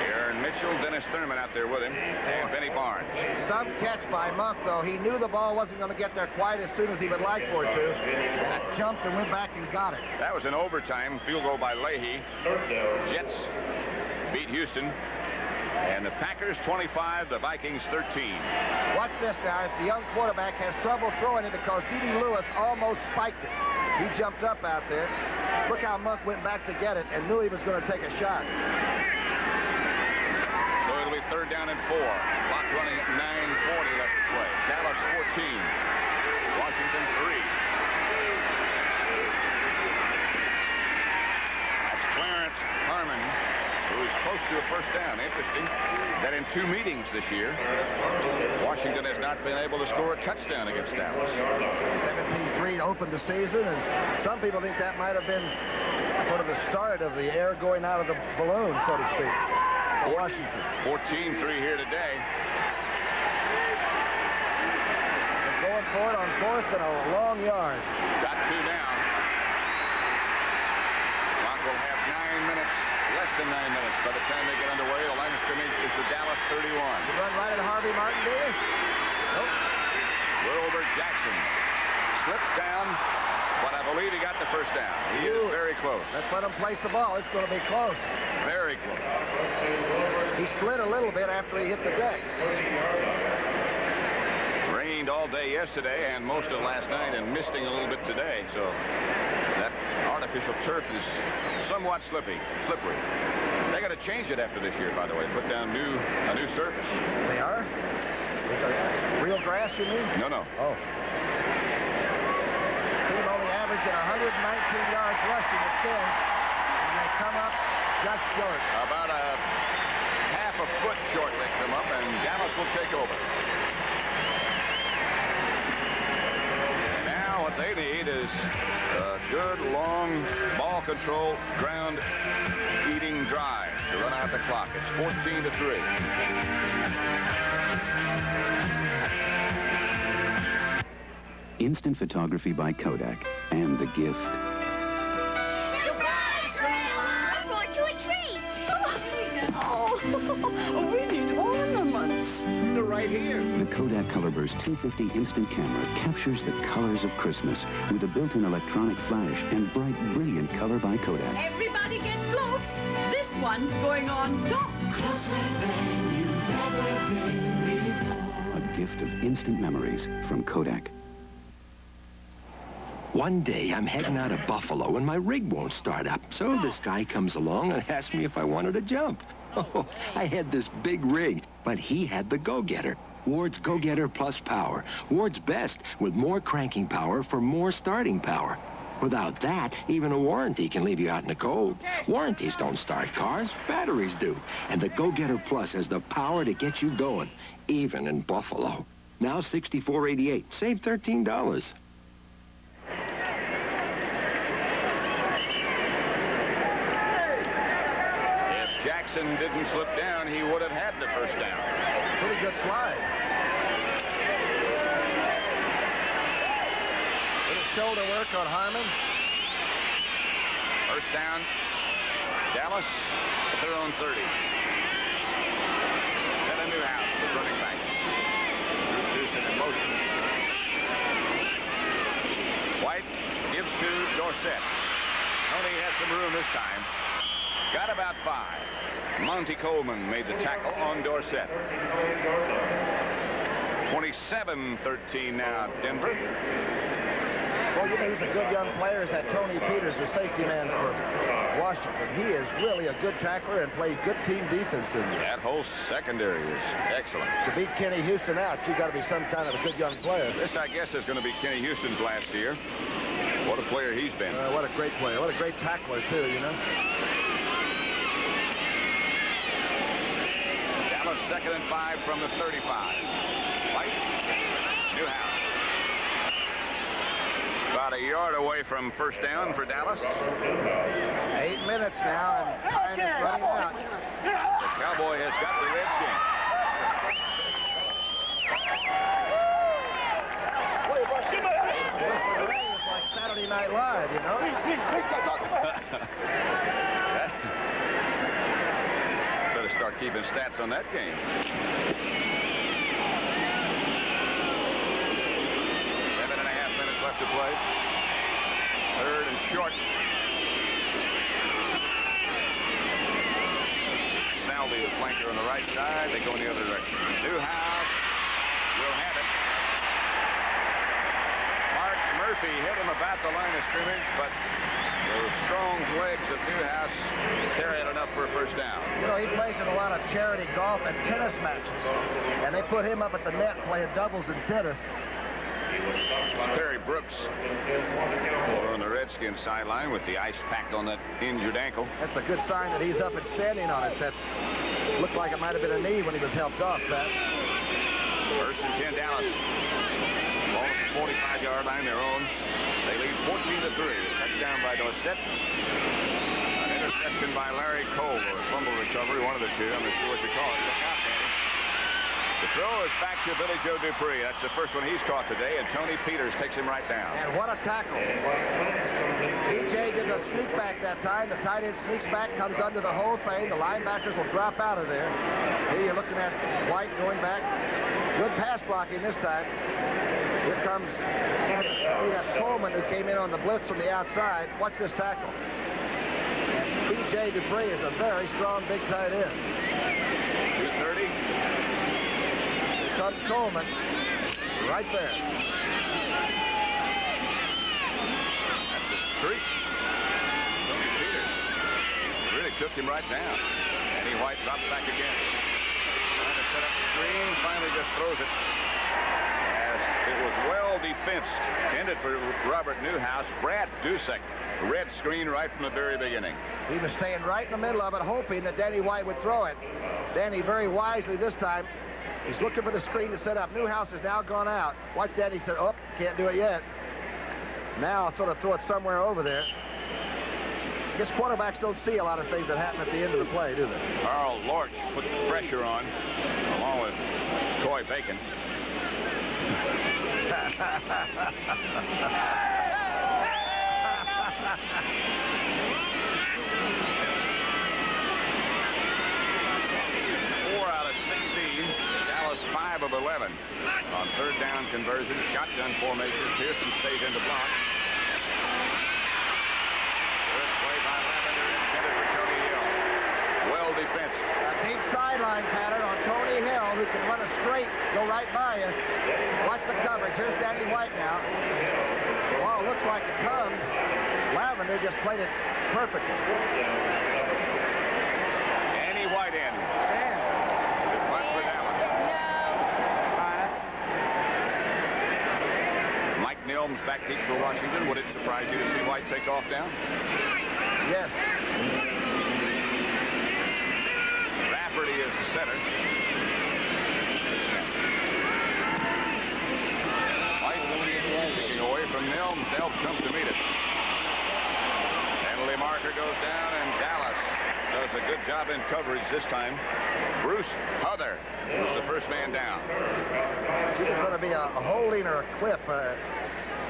Aaron Mitchell, Dennis Thurman out there with him, and Benny Barnes. Some catch by Monk, though. He knew the ball wasn't going to get there quite as soon as he would like for it to. And it jumped and went back and got it. That was an overtime field goal by Leahy. Jets beat Houston. And the Packers 25, the Vikings 13. Watch this, guys. The young quarterback has trouble throwing it because D.D. Lewis almost spiked it. He jumped up out there. Look how Monk went back to get it and knew he was going to take a shot. So it'll be 3rd down and 4. Clock running at 9:40 left to play. Dallas 14. Washington 3. That's Clarence Harmon, who's close to a first down. Interesting that in 2 meetings this year, Washington has not been able to score a touchdown against Dallas. 17-3 opened the season, and some people think that might have been sort of the start of the air going out of the balloon, so to speak, for Washington. 14-3 here today. They're going for it on 4th and a long yard. Got 2 now. Clock will have 9 minutes. Less than 9 minutes by the time they get underway. The line of scrimmage is the Dallas 31. You run right at Harvey Martin, do you? Nope. Wilbur Jackson slips down, but I believe he got the first down. He is very close. Let's let him place the ball. It's going to be close. Very close. He slid a little bit after he hit the deck. Rained all day yesterday and most of last night and misting a little bit today, so that artificial turf is somewhat slippery. They got to change it after this year, by the way. Put down a new surface. They are? Real grass, you mean? No. Oh. Team only averaging 119 yards rushing the Skins, and they come up just short. About a half a foot short they come up, and Dallas will take over. Now what they need is a good, long, ball control, ground-eating drive to run out the clock. It's 14-3. Instant photography by Kodak and the gift. Surprise, Grandma! I brought you a treat. Oh, we need ornaments. They're right here. The Kodak Colorburst 250 instant camera captures the colors of Christmas with a built-in electronic flash and bright, brilliant color by Kodak. Everybody get close. This one's going on top. A gift of instant memories from Kodak. One day, I'm heading out of Buffalo, and my rig won't start up. So this guy comes along and asks me if I wanted to jump. Oh, I had this big rig, but he had the Go-Getter. Ward's Go-Getter Plus Power. Ward's best, with more cranking power for more starting power. Without that, even a warranty can leave you out in the cold. Warranties don't start cars, batteries do. And the Go-Getter Plus has the power to get you going, even in Buffalo. Now $64.88. Save $13. Jackson didn't slip down, he would have had the first down. Pretty good slide. Little shoulder work on Harmon. First down. Dallas at their own 30. Set a Newhouse with running back. Deucin in motion. White gives to Dorsett. Tony has some room this time. Got about 5. Monty Coleman made the tackle on Dorsett. 27-13 now, Denver. Well, you know, he's a good young player. Is that Tony Peters, the safety man for Washington. He is really a good tackler and plays good team defense in there. That whole secondary is excellent. To beat Kenny Houston out, you got to be some kind of a good young player. This, I guess, is going to be Kenny Houston's last year. What a player he's been. What a great player. What a great tackler, too, you know. Dallas 2nd and 5 from the 35. White. Newhouse. About a yard away from first down for Dallas. 8 minutes now, and time is running out. The Cowboy has got the Redskins. Whistling rain is like Saturday Night Live, you know. Better start keeping stats on that game. 7.5 minutes left to play. 3rd and short. Salvi, the flanker on the right side. They go in the other direction. Newhouse will have it. Mark Murphy hit him about the line of scrimmage, but those strong legs of Newhouse carry it enough for a first down. You know, he plays in a lot of charity golf and tennis matches, and they put him up at the net playing doubles in tennis. Perry Brooks on the Redskins sideline with the ice pack on that injured ankle. That's a good sign that he's up and standing on it. That looked like it might have been a knee when he was helped off, Pat. 1st and 10 Dallas. Ball at the 45-yard line, their own. They lead 14-3. Touchdown by Dorsett. An interception by Larry Cole, or a fumble recovery, one of the two. I'm not sure what you call it. Look out, Danny. The throw is back to Billy Joe Dupree. That's the first one he's caught today, and Tony Peters takes him right down. And what a tackle. BJ did a sneak back that time. The tight end sneaks back, comes under the whole thing. The linebackers will drop out of there. Here you're looking at White going back. Good pass blocking this time. Here comes, that's Coleman who came in on the blitz from the outside. Watch this tackle. And B.J. Dupree is a very strong big tight end. 2:30. Here comes Coleman. Right there. That's a streak. Tony Peters really took him right down. Danny White drops back again. Trying to set up the screen. Finally just throws it. It was well defensed, intended for Robert Newhouse. Brad Dusek, red screen right from the very beginning. He was staying right in the middle of it, hoping that Danny White would throw it. Danny very wisely this time. He's looking for the screen to set up. Newhouse has now gone out. Watch Danny said, oh, can't do it yet. Now I'll sort of throw it somewhere over there. I guess quarterbacks don't see a lot of things that happen at the end of the play, do they? Carl Lorch put the pressure on, along with Coy Bacon. 4 out of 16. Dallas 5 of 11 on 3rd down conversion. Shotgun formation. Pearson stays in the block. Good play by Lavender, intended for Tony Hill. Well defensed. A deep sideline pattern on Tony Hill, who can run a straight, go right by you. Watch the coverage. Here's Danny White now. Well, it looks like it's hung. Lavender just played it perfectly. Danny White in. Good luck for Dallas. Mike Nilms back deep for Washington. Would it surprise you to see White take off down? Yes. Rafferty is the center. Taking away from Nilms. Nilms comes to meet it. Penalty marker goes down, and Dallas does a good job in coverage this time. Bruce Huther was the first man down. It's either going to be a holding or a clip.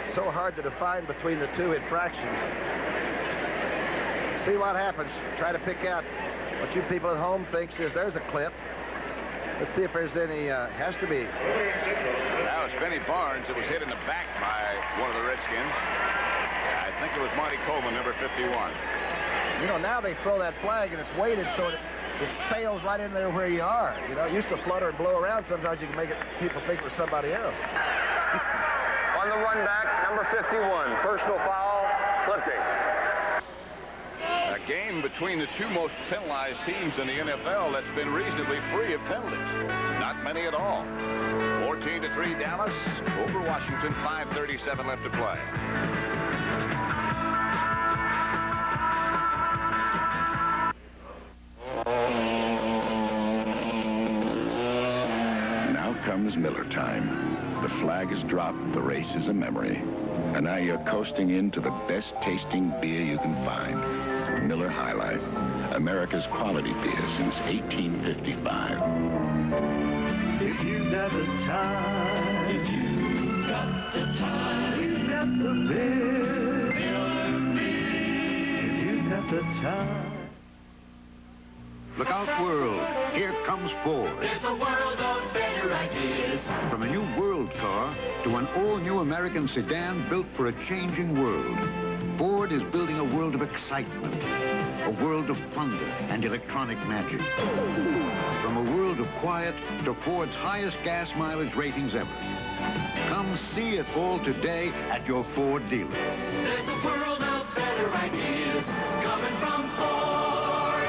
It's so hard to define between the two infractions. See what happens. Try to pick out what you people at home thinks is there's a clip. Let's see if there's any, has to be. That was Benny Barnes that was hit in the back by one of the Redskins. I think it was Monty Coleman, number 51. You know, now they throw that flag and it's weighted so that it sails right in there where you are. You know, it used to flutter and blow around. Sometimes you can make it, people think it was somebody else. On the run back, number 51, personal foul, Clifton. A game between the two most penalized teams in the NFL that's been reasonably free of penalties. Not many at all. 14-3 Dallas over Washington, 5:37 left to play. Now comes Miller time. The flag is dropped, the race is a memory. And now you're coasting into the best tasting beer you can find. Miller High Life, America's quality beer since 1855. If you got the time, if you got the time, you got the beer, if you got the time. Look out, world. Here comes Ford. There's a world of better ideas. From a new world car to an all-new American sedan built for a changing world. Ford is building a world of excitement, a world of thunder and electronic magic. From a world of quiet to Ford's highest gas mileage ratings ever. Come see it all today at your Ford dealer. There's a world of better ideas coming from Ford.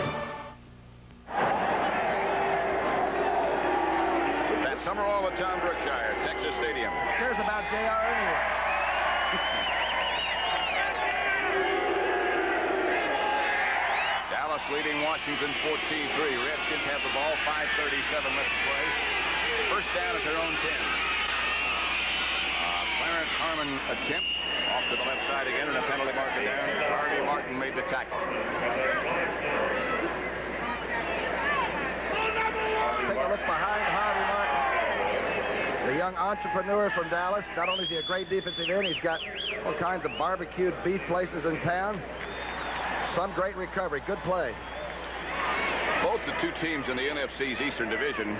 That Summerall with Tom Brookshire, Texas Stadium. Here's about J.R. anyway. Dallas leading Washington 14-3. Redskins have the ball, 5:37 left to play. First down at their own 10. Clarence Harmon attempt off to the left side again, and a penalty marker down. Harvey Martin made the tackle. Take a look behind Harvey Martin. The young entrepreneur from Dallas. Not only is he a great defensive end, he's got all kinds of barbecued beef places in town. Some great recovery. Good play. Both the two teams in the NFC's Eastern Division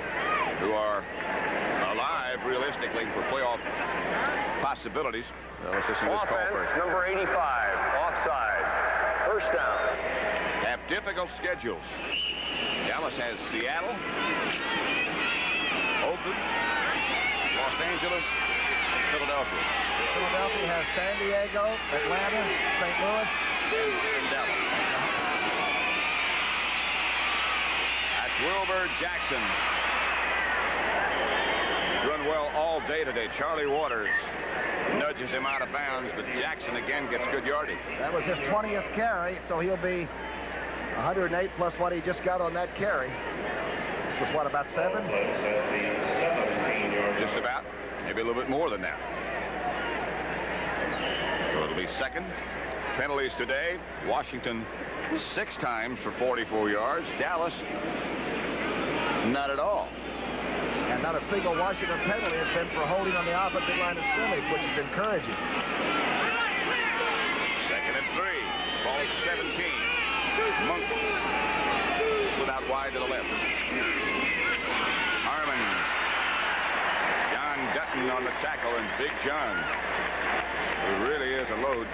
who are alive realistically for playoff possibilities. Let's listen to this call first. Number 85, offside. First down. Have difficult schedules. Dallas has Seattle, Oakland, Los Angeles, and Philadelphia. Philadelphia has San Diego, Atlanta, St. Louis, and Dallas. That's Wilbur Jackson. He's run well all day today. Charlie Waters nudges him out of bounds, but Jackson again gets good yardage. That was his 20th carry, so he'll be 108 plus what he just got on that carry, which was what, about 7? Just about. Maybe a little bit more than that. So it'll be second. Penalties today. Washington 6 times for 44 yards. Dallas, not at all. And not a single Washington penalty has been for holding on the offensive line of scrimmage, which is encouraging. Second and 3. Ball at 17. Monk split out wide to the left. Harmon. John Dutton on the tackle, and Big John, who really is a load,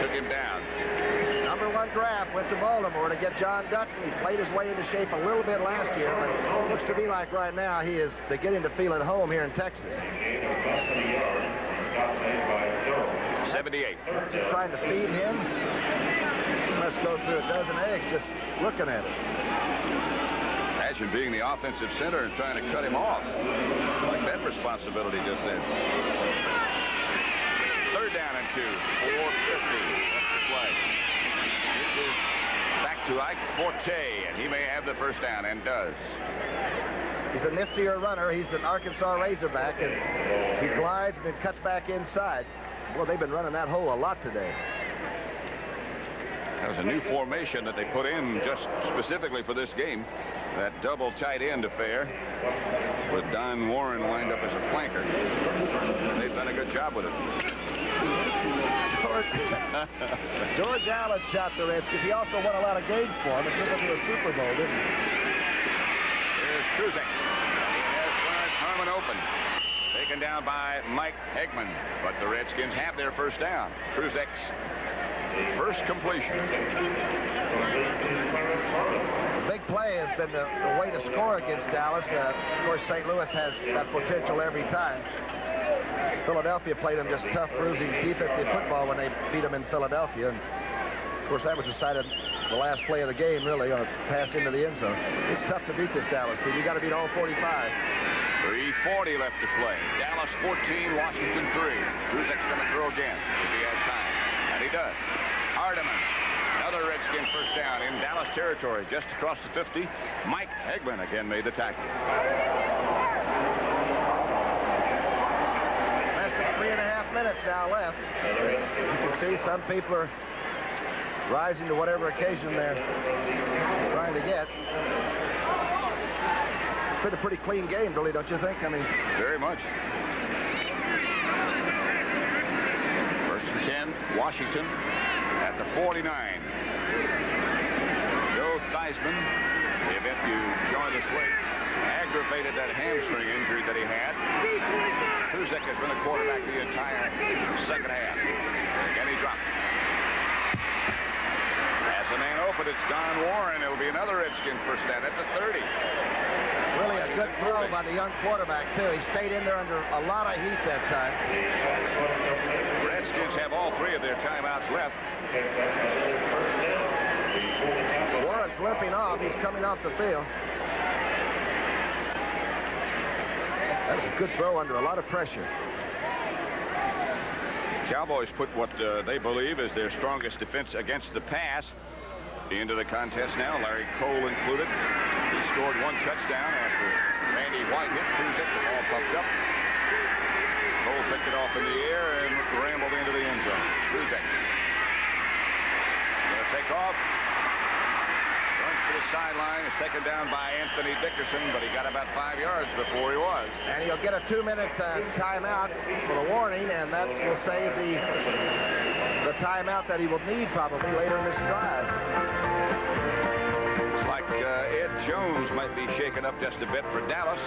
took him down. Number 1 draft went to Baltimore to get John Dutton. He played his way into shape a little bit last year, but it looks to me like right now he is beginning to feel at home here in Texas. 78. Just trying to feed him. He must go through a dozen eggs just looking at it. Imagine being the offensive center and trying to cut him off. Like that responsibility just then. Third down and 2. 4:50 left to play. It is back to Ike Forte, and he may have the first down, and does. He's a niftier runner. He's an Arkansas Razorback, and he glides and then cuts back inside. Well, they've been running that hole a lot today. That was a new formation that they put in just specifically for this game. That double tight end affair with Don Warren lined up as a flanker. They've done a good job with it. George Allen shot the Redskins. He also won a lot of games for them and took them to the Super Bowl, didn't he? Here's Kruzek. He has Clarence Harmon open. Taken down by Mike Hegman. But the Redskins have their first down. Kruzek's first completion. The big play has been the way to score against Dallas. Of course, St. Louis has that potential every time. Philadelphia played them just tough, bruising defensive football when they beat them in Philadelphia. And of course, that was decided the last play of the game, really, on a pass into the end zone. It's tough to beat this Dallas team. You got to beat all 45. 3:40 left to play. Dallas 14, Washington 3. Kruzek's going to throw again if he has time. And he does. Hardeman. Another Redskin first down in Dallas territory, just across the 50. Mike Hegman again made the tackle. Less than 3.5 minutes now left. You can see some people are rising to whatever occasion they're trying to get. It's been a pretty clean game, really, don't you think? I mean, very much. First and 10, Washington at the 49. Joe Theismann, if you join us late, aggravated that hamstring injury that he had. Kruzek has been a quarterback the entire second half. And he drops. As a man open, it's Don Warren. It'll be another Redskin first down at the 30. Really a good throw by the young quarterback, too. He stayed in there under a lot of heat that time. Redskins have all 3 of their timeouts left. Warren's limping off. He's coming off the field. That was a good throw under a lot of pressure. Cowboys put what they believe is their strongest defense against the pass into the contest now. Larry Cole included. He scored 1 touchdown after Randy White hit Kruzek. The ball puffed up. Cole picked it off in the air and rambled into the end zone. Kruzek going to take off. Runs to the sideline. Is taken down by Anthony Dickerson, but he got about 5 yards before he was. And he'll get a 2-minute timeout for the warning, and that will save the timeout that he will need probably later in this drive. Looks like Ed Jones might be shaken up just a bit for Dallas.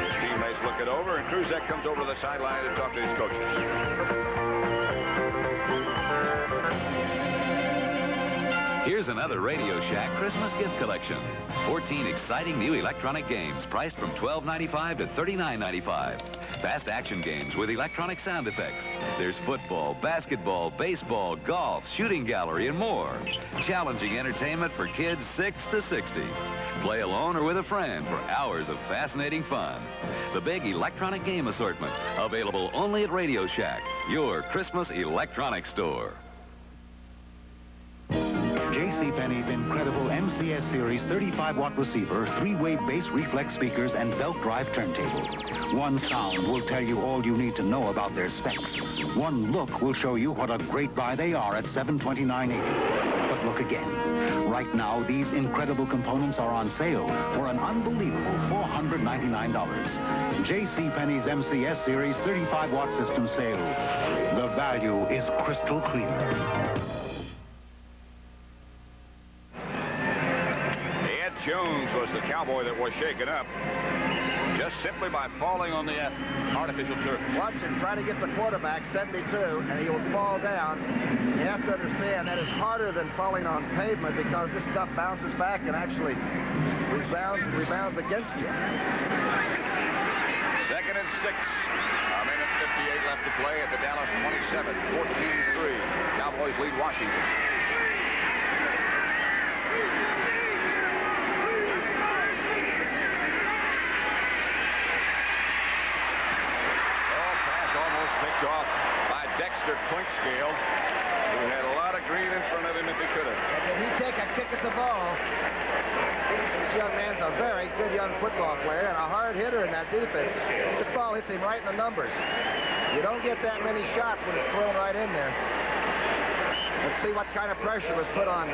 His teammates look it over, and Kruzek comes over to the sideline to talk to his coaches. Here's another Radio Shack Christmas gift collection. 14 exciting new electronic games priced from $12.95 to $39.95. Fast action games with electronic sound effects. There's football, basketball, baseball, golf, shooting gallery, and more. Challenging entertainment for kids 6 to 60. Play alone or with a friend for hours of fascinating fun. The big electronic game assortment, available only at Radio Shack, your Christmas electronics store. JCPenney's incredible MCS Series 35-watt receiver, 3-way bass reflex speakers, and belt drive turntable. One sound will tell you all you need to know about their specs. One look will show you what a great buy they are at $729.80. But look again. Right now, these incredible components are on sale for an unbelievable $499. JCPenney's MCS Series 35-watt system sale. The value is crystal clear. Jones was the Cowboy that was shaken up just simply by falling on the artificial turf. Watch him try to get the quarterback, 72, and he will fall down. You have to understand that is harder than falling on pavement because this stuff bounces back and actually rebounds against you. 2nd and 6. A minute 58 left to play at the Dallas 27. 14-3. Cowboys lead Washington. Picked off by Dexter Clinkscale, who had a lot of green in front of him if he could have. And did he take a kick at the ball? This young man's a very good young football player and a hard hitter in that defense. This ball hits him right in the numbers. You don't get that many shots when it's thrown right in there. And Let's see what kind of pressure was put on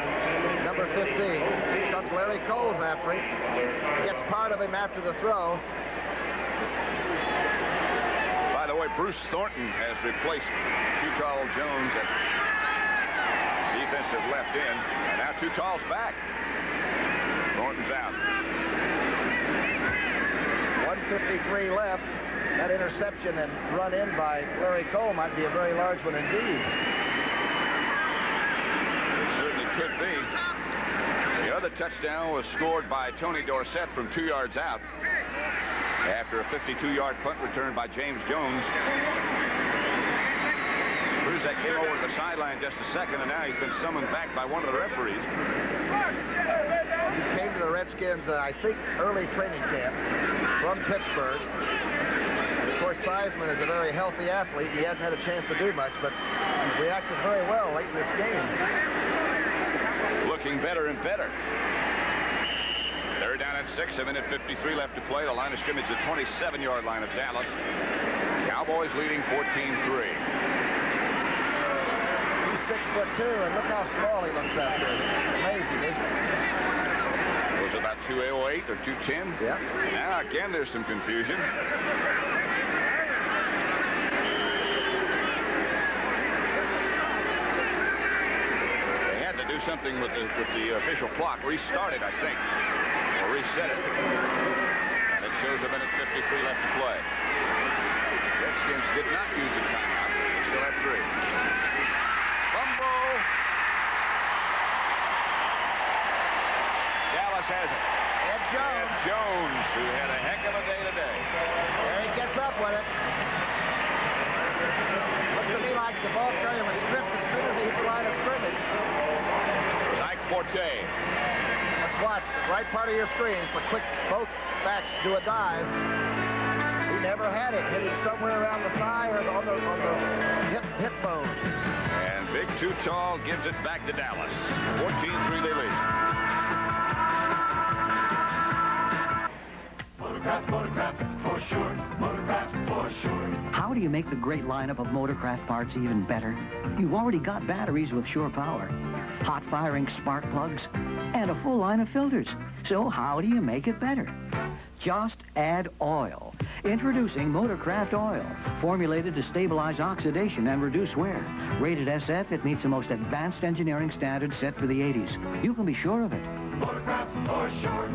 number 15. Here comes Larry Coles after him. Gets part of him after the throw. By the way, Bruce Thornton has replaced Too Tall Jones at defensive left end. And now Too Tall's back. Thornton's out. 1:53 left. That interception and run in by Larry Cole might be a very large one indeed. It certainly could be. The other touchdown was scored by Tony Dorsett from 2 yards out after a 52-yard punt return by James Jones. Kruzek came over to the sideline just a second, and now he's been summoned back by one of the referees. He came to the Redskins, I think, early training camp from Pittsburgh. And of course, Theismann is a very healthy athlete. He hasn't had a chance to do much, but he's reacted very well late in this game. Looking better and better. Third down at 6, a minute 53 left to play. The line of scrimmage, the 27-yard line of Dallas. Cowboys leading 14-3. He's 6'2", and look how small he looks out there. It's amazing, isn't it? Was about 208 or 210. Yeah. Now again, there's some confusion. They had to do something with the official clock. Restart it, I think, or reset it. And it shows a minute 53 left to play. Redskins did not use a timeout. They still have 3. Fumble. Dallas has it. Ed Jones. Ed Jones, who had a heck of a day today. There he gets up with it. Looked to me like the ball carrier was stripped as soon as he hit the line of scrimmage. Zach Forte. Let's watch the right part of your screen. It's a quick, both backs do a dive. He never had it. Hit him somewhere around the thigh or on the hip bone. And Big Too Tall gives it back to Dallas. 14-3 they lead. Motorcraft, for sure. Motorcraft, for sure. How do you make the great lineup of Motorcraft parts even better? You've already got batteries with sure power, hot-firing spark plugs, and a full line of filters. So how do you make it better? Just add oil. Introducing Motorcraft Oil, formulated to stabilize oxidation and reduce wear. Rated SF, it meets the most advanced engineering standards set for the 80s. You can be sure of it. Motorcraft, for sure.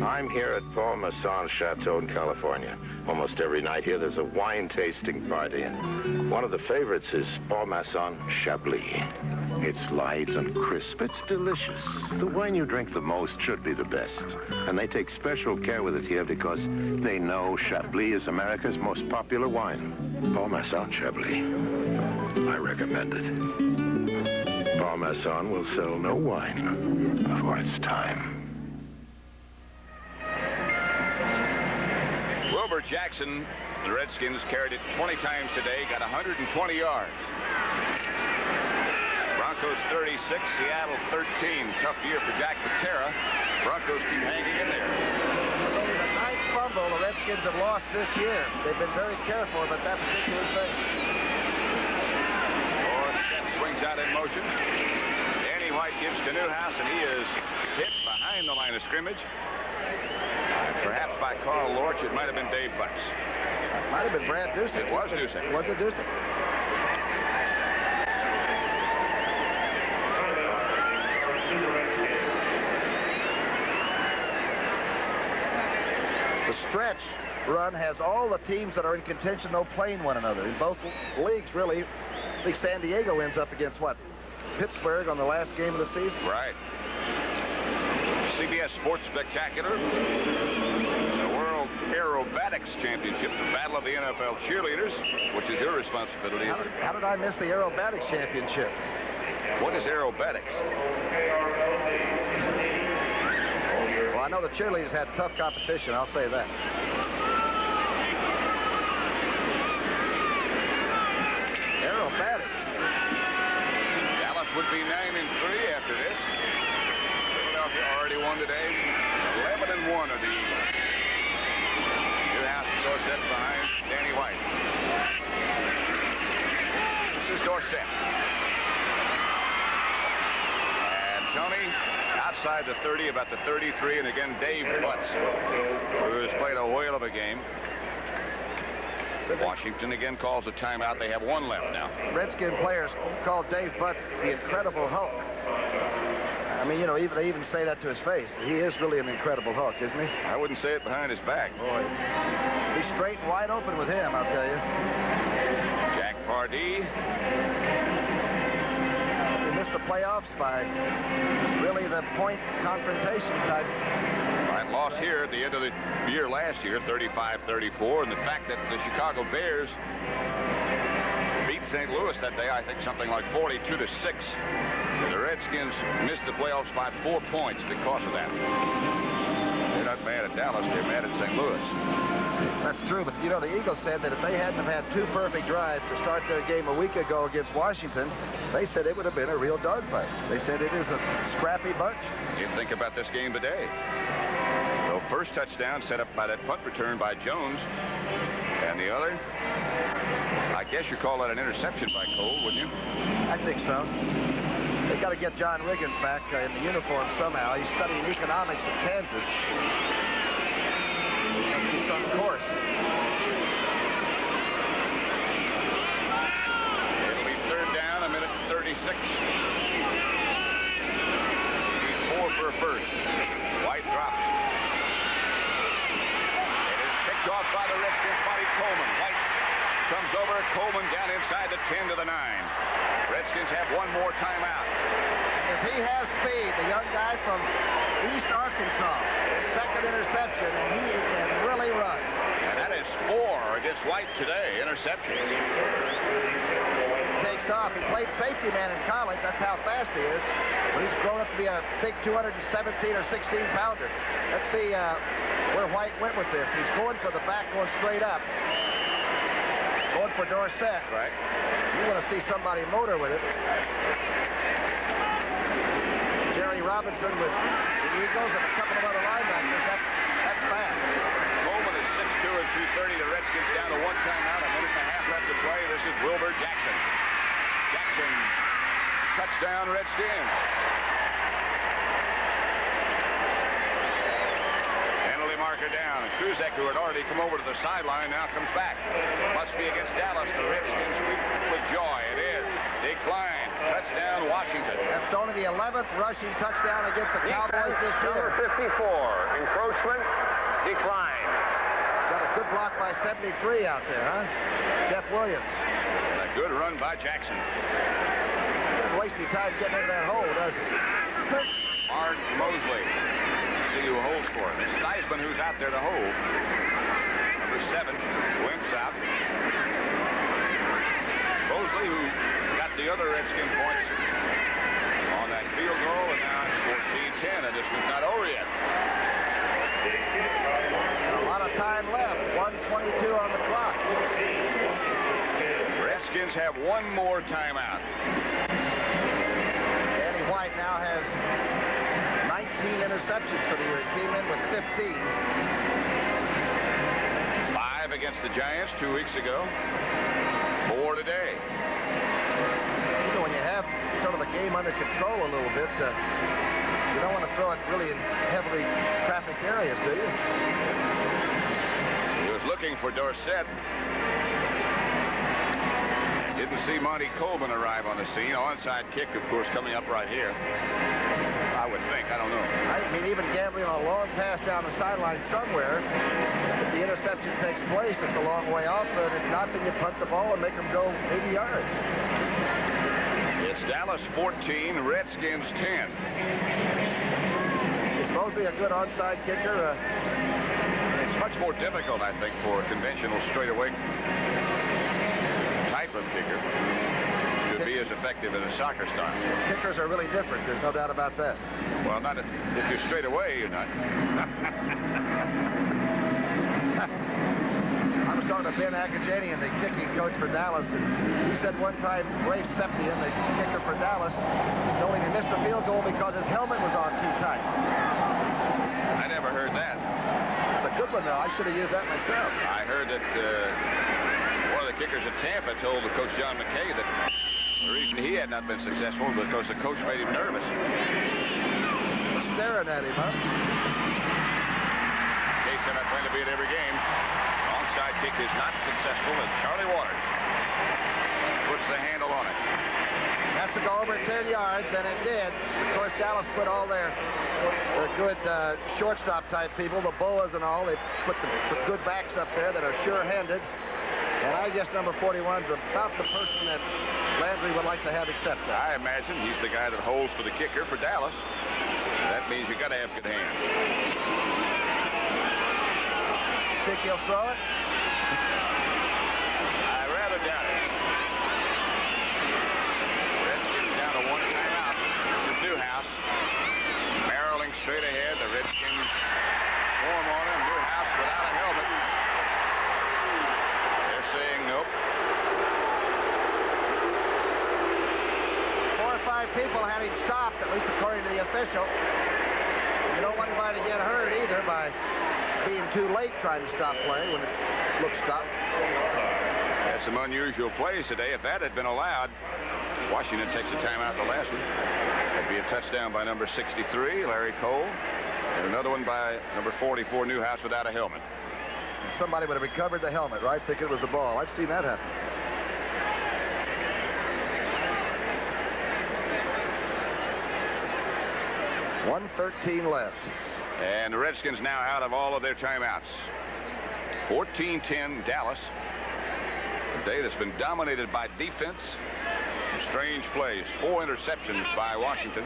I'm here at Paul Masson's Chateau in California. Almost every night here there's a wine tasting party, and one of the favorites is Paul Masson Chablis. It's light and crisp. It's delicious. The wine you drink the most should be the best. And they take special care with it here because they know Chablis is America's most popular wine. Paul Masson Chablis. I recommend it. Paul Masson will sell no wine before it's time. Wilbur Jackson, the Redskins carried it 20 times today, got 120 yards. Broncos 36, Seattle 13. Tough year for Jack Patera. Broncos keep hanging in there. It's only the 9th fumble the Redskins have lost this year. They've been very careful about that particular thing. Morissette swings out in motion. Danny White gives to Newhouse, and he is hit behind the line of scrimmage. Perhaps by Carl Lorch. It might have been Dave Butts. Might have been Brad Dusek. It was Dusek. Was it Dusek? The stretch run has all the teams that are in contention, though, playing one another. In both leagues, really. I think San Diego ends up against, what, Pittsburgh on the last game of the season? Right. CBS Sports Spectacular. The World Aerobatics Championship, the battle of the NFL cheerleaders, which is your responsibility. How did I miss the Aerobatics Championship? What is aerobatics? Well, I know the cheerleaders had tough competition, I'll say that. Aerobatics. Dallas would be 9-3 after this. Philadelphia already won today. 11-1 are the Eagles. Newhouse and Dorsett behind Danny White. This is Here's Dorsett. And Tony outside the 30, about the 33, and again Dave Butts, who's played a whale of a game. Washington again calls a timeout. They have one left now. Redskin players call Dave Butts the Incredible Hulk. I mean, you know, they even say that to his face. He is really an Incredible Hulk, isn't he? I wouldn't say it behind his back. Boy, he's straight and wide open with him, I'll tell you. Jack Pardee. They missed the playoffs by really the point confrontation type. Right, lost here at the end of the year last year, 35-34, and the fact that the Chicago Bears beat St. Louis that day, I think something like 42-6. The Redskins missed the playoffs by 4 points because of that. They're not mad at Dallas, they're mad at St. Louis. That's true, but you know, the Eagles said that if they hadn't have had 2 perfect drives to start their game a week ago against Washington, they said it would have been a real dogfight. They said it is a scrappy bunch. You think about this game today. The first touchdown set up by that punt return by Jones, and the other, I guess you call that an interception by Cole, wouldn't you? I think so. They got to get John Riggins back in the uniform somehow. He's studying economics at Kansas. Must be some course. It'll be third down, a minute and 36. Need 4 for a first. White drops. It is picked off by the Redskins, Monty Coleman. White comes over. Coleman down inside the 10 to the 9. Redskins have one more timeout. Does he have speed? The young guy from East Arkansas. Second interception, and he can really run. And that is 4 against White today, interceptions. Takes off. He played safety man in college. That's how fast he is. But he's grown up to be a big 217 or 16 pounder. Let's see where White went with this. He's going for the back, going straight up. Going for Dorsett. Right. You want to see somebody motor with it. Jerry Robinson with the Eagles and a couple of other linebackers. That's fast. Coleman is 6'2" and 230. The Redskins down to 1 timeout. A minute and a half left to play. This is Wilbur Jackson. Jackson, touchdown Redskins. Penalty marker down. And Kuzek, who had already come over to the sideline, now comes back. Must be against Dallas. The Redskins weep with joy. It is. Decline. Touchdown, Washington. That's only the 11th rushing touchdown against the Cowboys this year. Number 54, encroachment, decline. Got a good block by 73 out there, huh? Jeff Williams. And a good run by Jackson. Doesn't waste any time getting into that hole, does he? Art Mosley. See who holds for him. It's Theismann who's out there to hold. Number 7, Wimps out. Mosley, who got the other Redskin points on that field goal, and now it's 14-10, and this one's not over yet. A lot of time left. 1:22 on the clock. Redskins have one more timeout. Danny White now has 19 interceptions for the year. He came in with 15. 5 against the Giants 2 weeks ago. 4 today. You know, when you have sort of the game under control a little bit, you don't want to throw it really in heavily trafficked areas, do you? He was looking for Dorsett. Didn't see Monty Coleman arrive on the scene. Onside kick, of course, coming up right here. I would think. I don't know. I mean, even gambling on a long pass down the sideline somewhere, if the interception takes place, it's a long way off. And if not, then you punt the ball and make them go 80 yards. It's Dallas 14, Redskins 10. Is Mosley a good onside kicker? It's much more difficult, I think, for a conventional straightaway type of kicker to be as effective in a soccer style. Kickers are really different. There's no doubt about that. Well, not if you're straight away, you're not. I was talking to Ben Akajanian, the kicking coach for Dallas, and he said one time Ray Septian, the kicker for Dallas, told him he missed a field goal because his helmet was on too tight. I never heard that. It's a good one, though. I should have used that myself. I heard that one of the kickers at Tampa told the coach John McKay that The reason he had not been successful was because the coach made him nervous. Staring at him, huh? Case I'm not going to be at every game. Onside kick is not successful, and Charlie Waters puts the handle on it. Has to go over 10 yards, and it did. Of course, Dallas put all their good shortstop type people, the Boas and all. They put good backs up there that are sure-handed. And I guess number 41 is about the person that Landry would like to have accept that. I imagine he's the guy that holds for the kicker for Dallas. That means you got to have good hands. Think he'll throw it? I rather doubt it. Redskins down to one timeout. This is Newhouse. Barreling straight ahead. The Redskins swarm on him. Newhouse without a helmet. They're saying nope. 4 or 5 people had him stopped, at least according to the official. You don't want anybody to get hurt either by being too late trying to stop play when it looks stopped. That's some unusual plays today. If that had been allowed, Washington takes a timeout in the last one. That'd be a touchdown by number 63, Larry Cole, and another one by number 44, Newhouse, without a helmet. And somebody would have recovered the helmet, right? Thinking it was the ball. I've seen that happen. .113 left. And the Redskins now out of all of their timeouts. 14-10 Dallas. A day that's been dominated by defense. Strange plays. 4 interceptions by Washington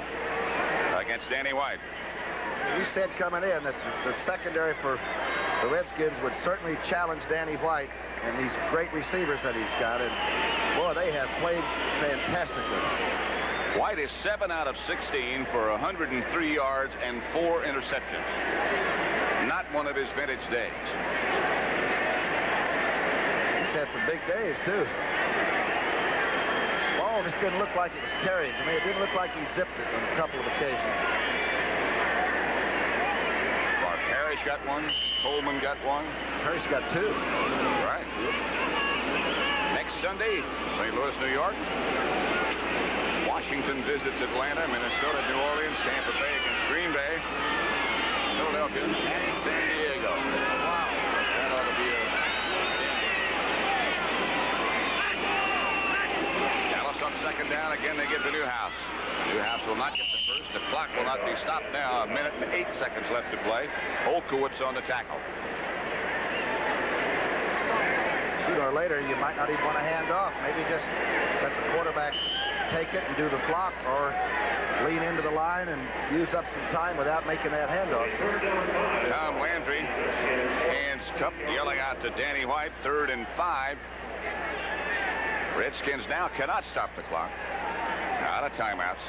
against Danny White. We said coming in that the secondary for the Redskins would certainly challenge Danny White and these great receivers that he's got. And, boy, they have played fantastically. White is 7 out of 16 for 103 yards and 4 interceptions. Not one of his vintage days. He's had some big days, too. Ball just didn't look like it was carried to me. It didn't look like he zipped it on a couple of occasions. Mark Parrish got one. Coleman got one. Parrish got 2. Right. Next Sunday, St. Louis, New York. Washington visits Atlanta, Minnesota, New Orleans, Tampa Bay against Green Bay, Philadelphia, and San Diego. Wow. That ought to be a... Dallas on second down. Again, they give to Newhouse. Newhouse will not get the first. The clock will not be stopped now. 1 minute and 8 seconds left to play. Olkowitz on the tackle. Sooner or later, you might not even want to hand off. Maybe just let the quarterback take it and do the flop, or lean into the line and use up some time without making that handoff. Tom Landry, hands cupped, yelling out to Danny White, 3rd and 5. Redskins now cannot stop the clock. Out of timeouts.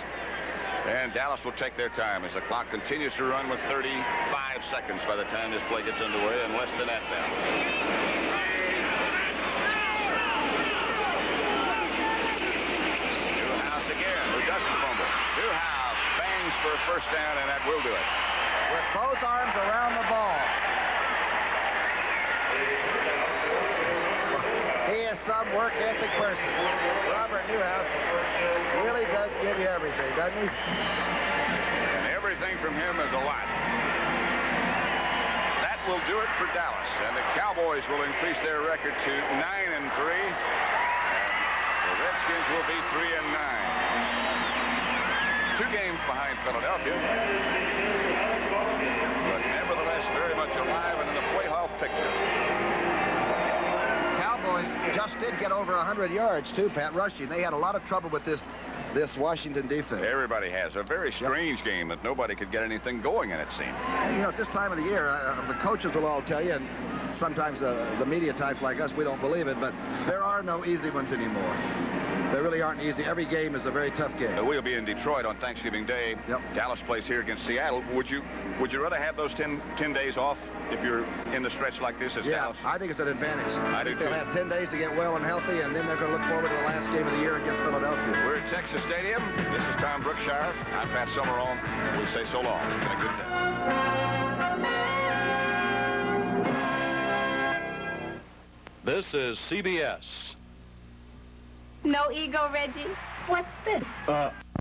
And Dallas will take their time as the clock continues to run with 35 seconds by the time this play gets underway, and less than that now. For a first down, and that will do it. With both arms around the ball. He is some work ethic person. Robert Newhouse really does give you everything, doesn't he? And everything from him is a lot. That will do it for Dallas, and the Cowboys will increase their record to 9-3. The Redskins will be 3-9. 2 games behind Philadelphia, but nevertheless very much alive and in the playoff picture. Cowboys just did get over 100 yards too, Pat, rushing. They had a lot of trouble with this Washington defense. Everybody has. A very strange game that nobody could get anything going in, it seemed. You know, at this time of the year, the coaches will all tell you, and sometimes the media types like us, we don't believe it, but there are no easy ones anymore. They really aren't easy. Every game is a very tough game. We'll be in Detroit on Thanksgiving Day. Yep. Dallas plays here against Seattle. Would you rather have those 10 days off if you're in the stretch like this as Dallas? I think it's an advantage. I think do they'll too. have 10 days to get well and healthy, and then they're going to look forward to the last game of the year against Philadelphia. We're at Texas Stadium. This is Tom Brookshire. I'm Pat Summerall. We say so long. It's been a good day. This is CBS. No ego, Reggie. What's this?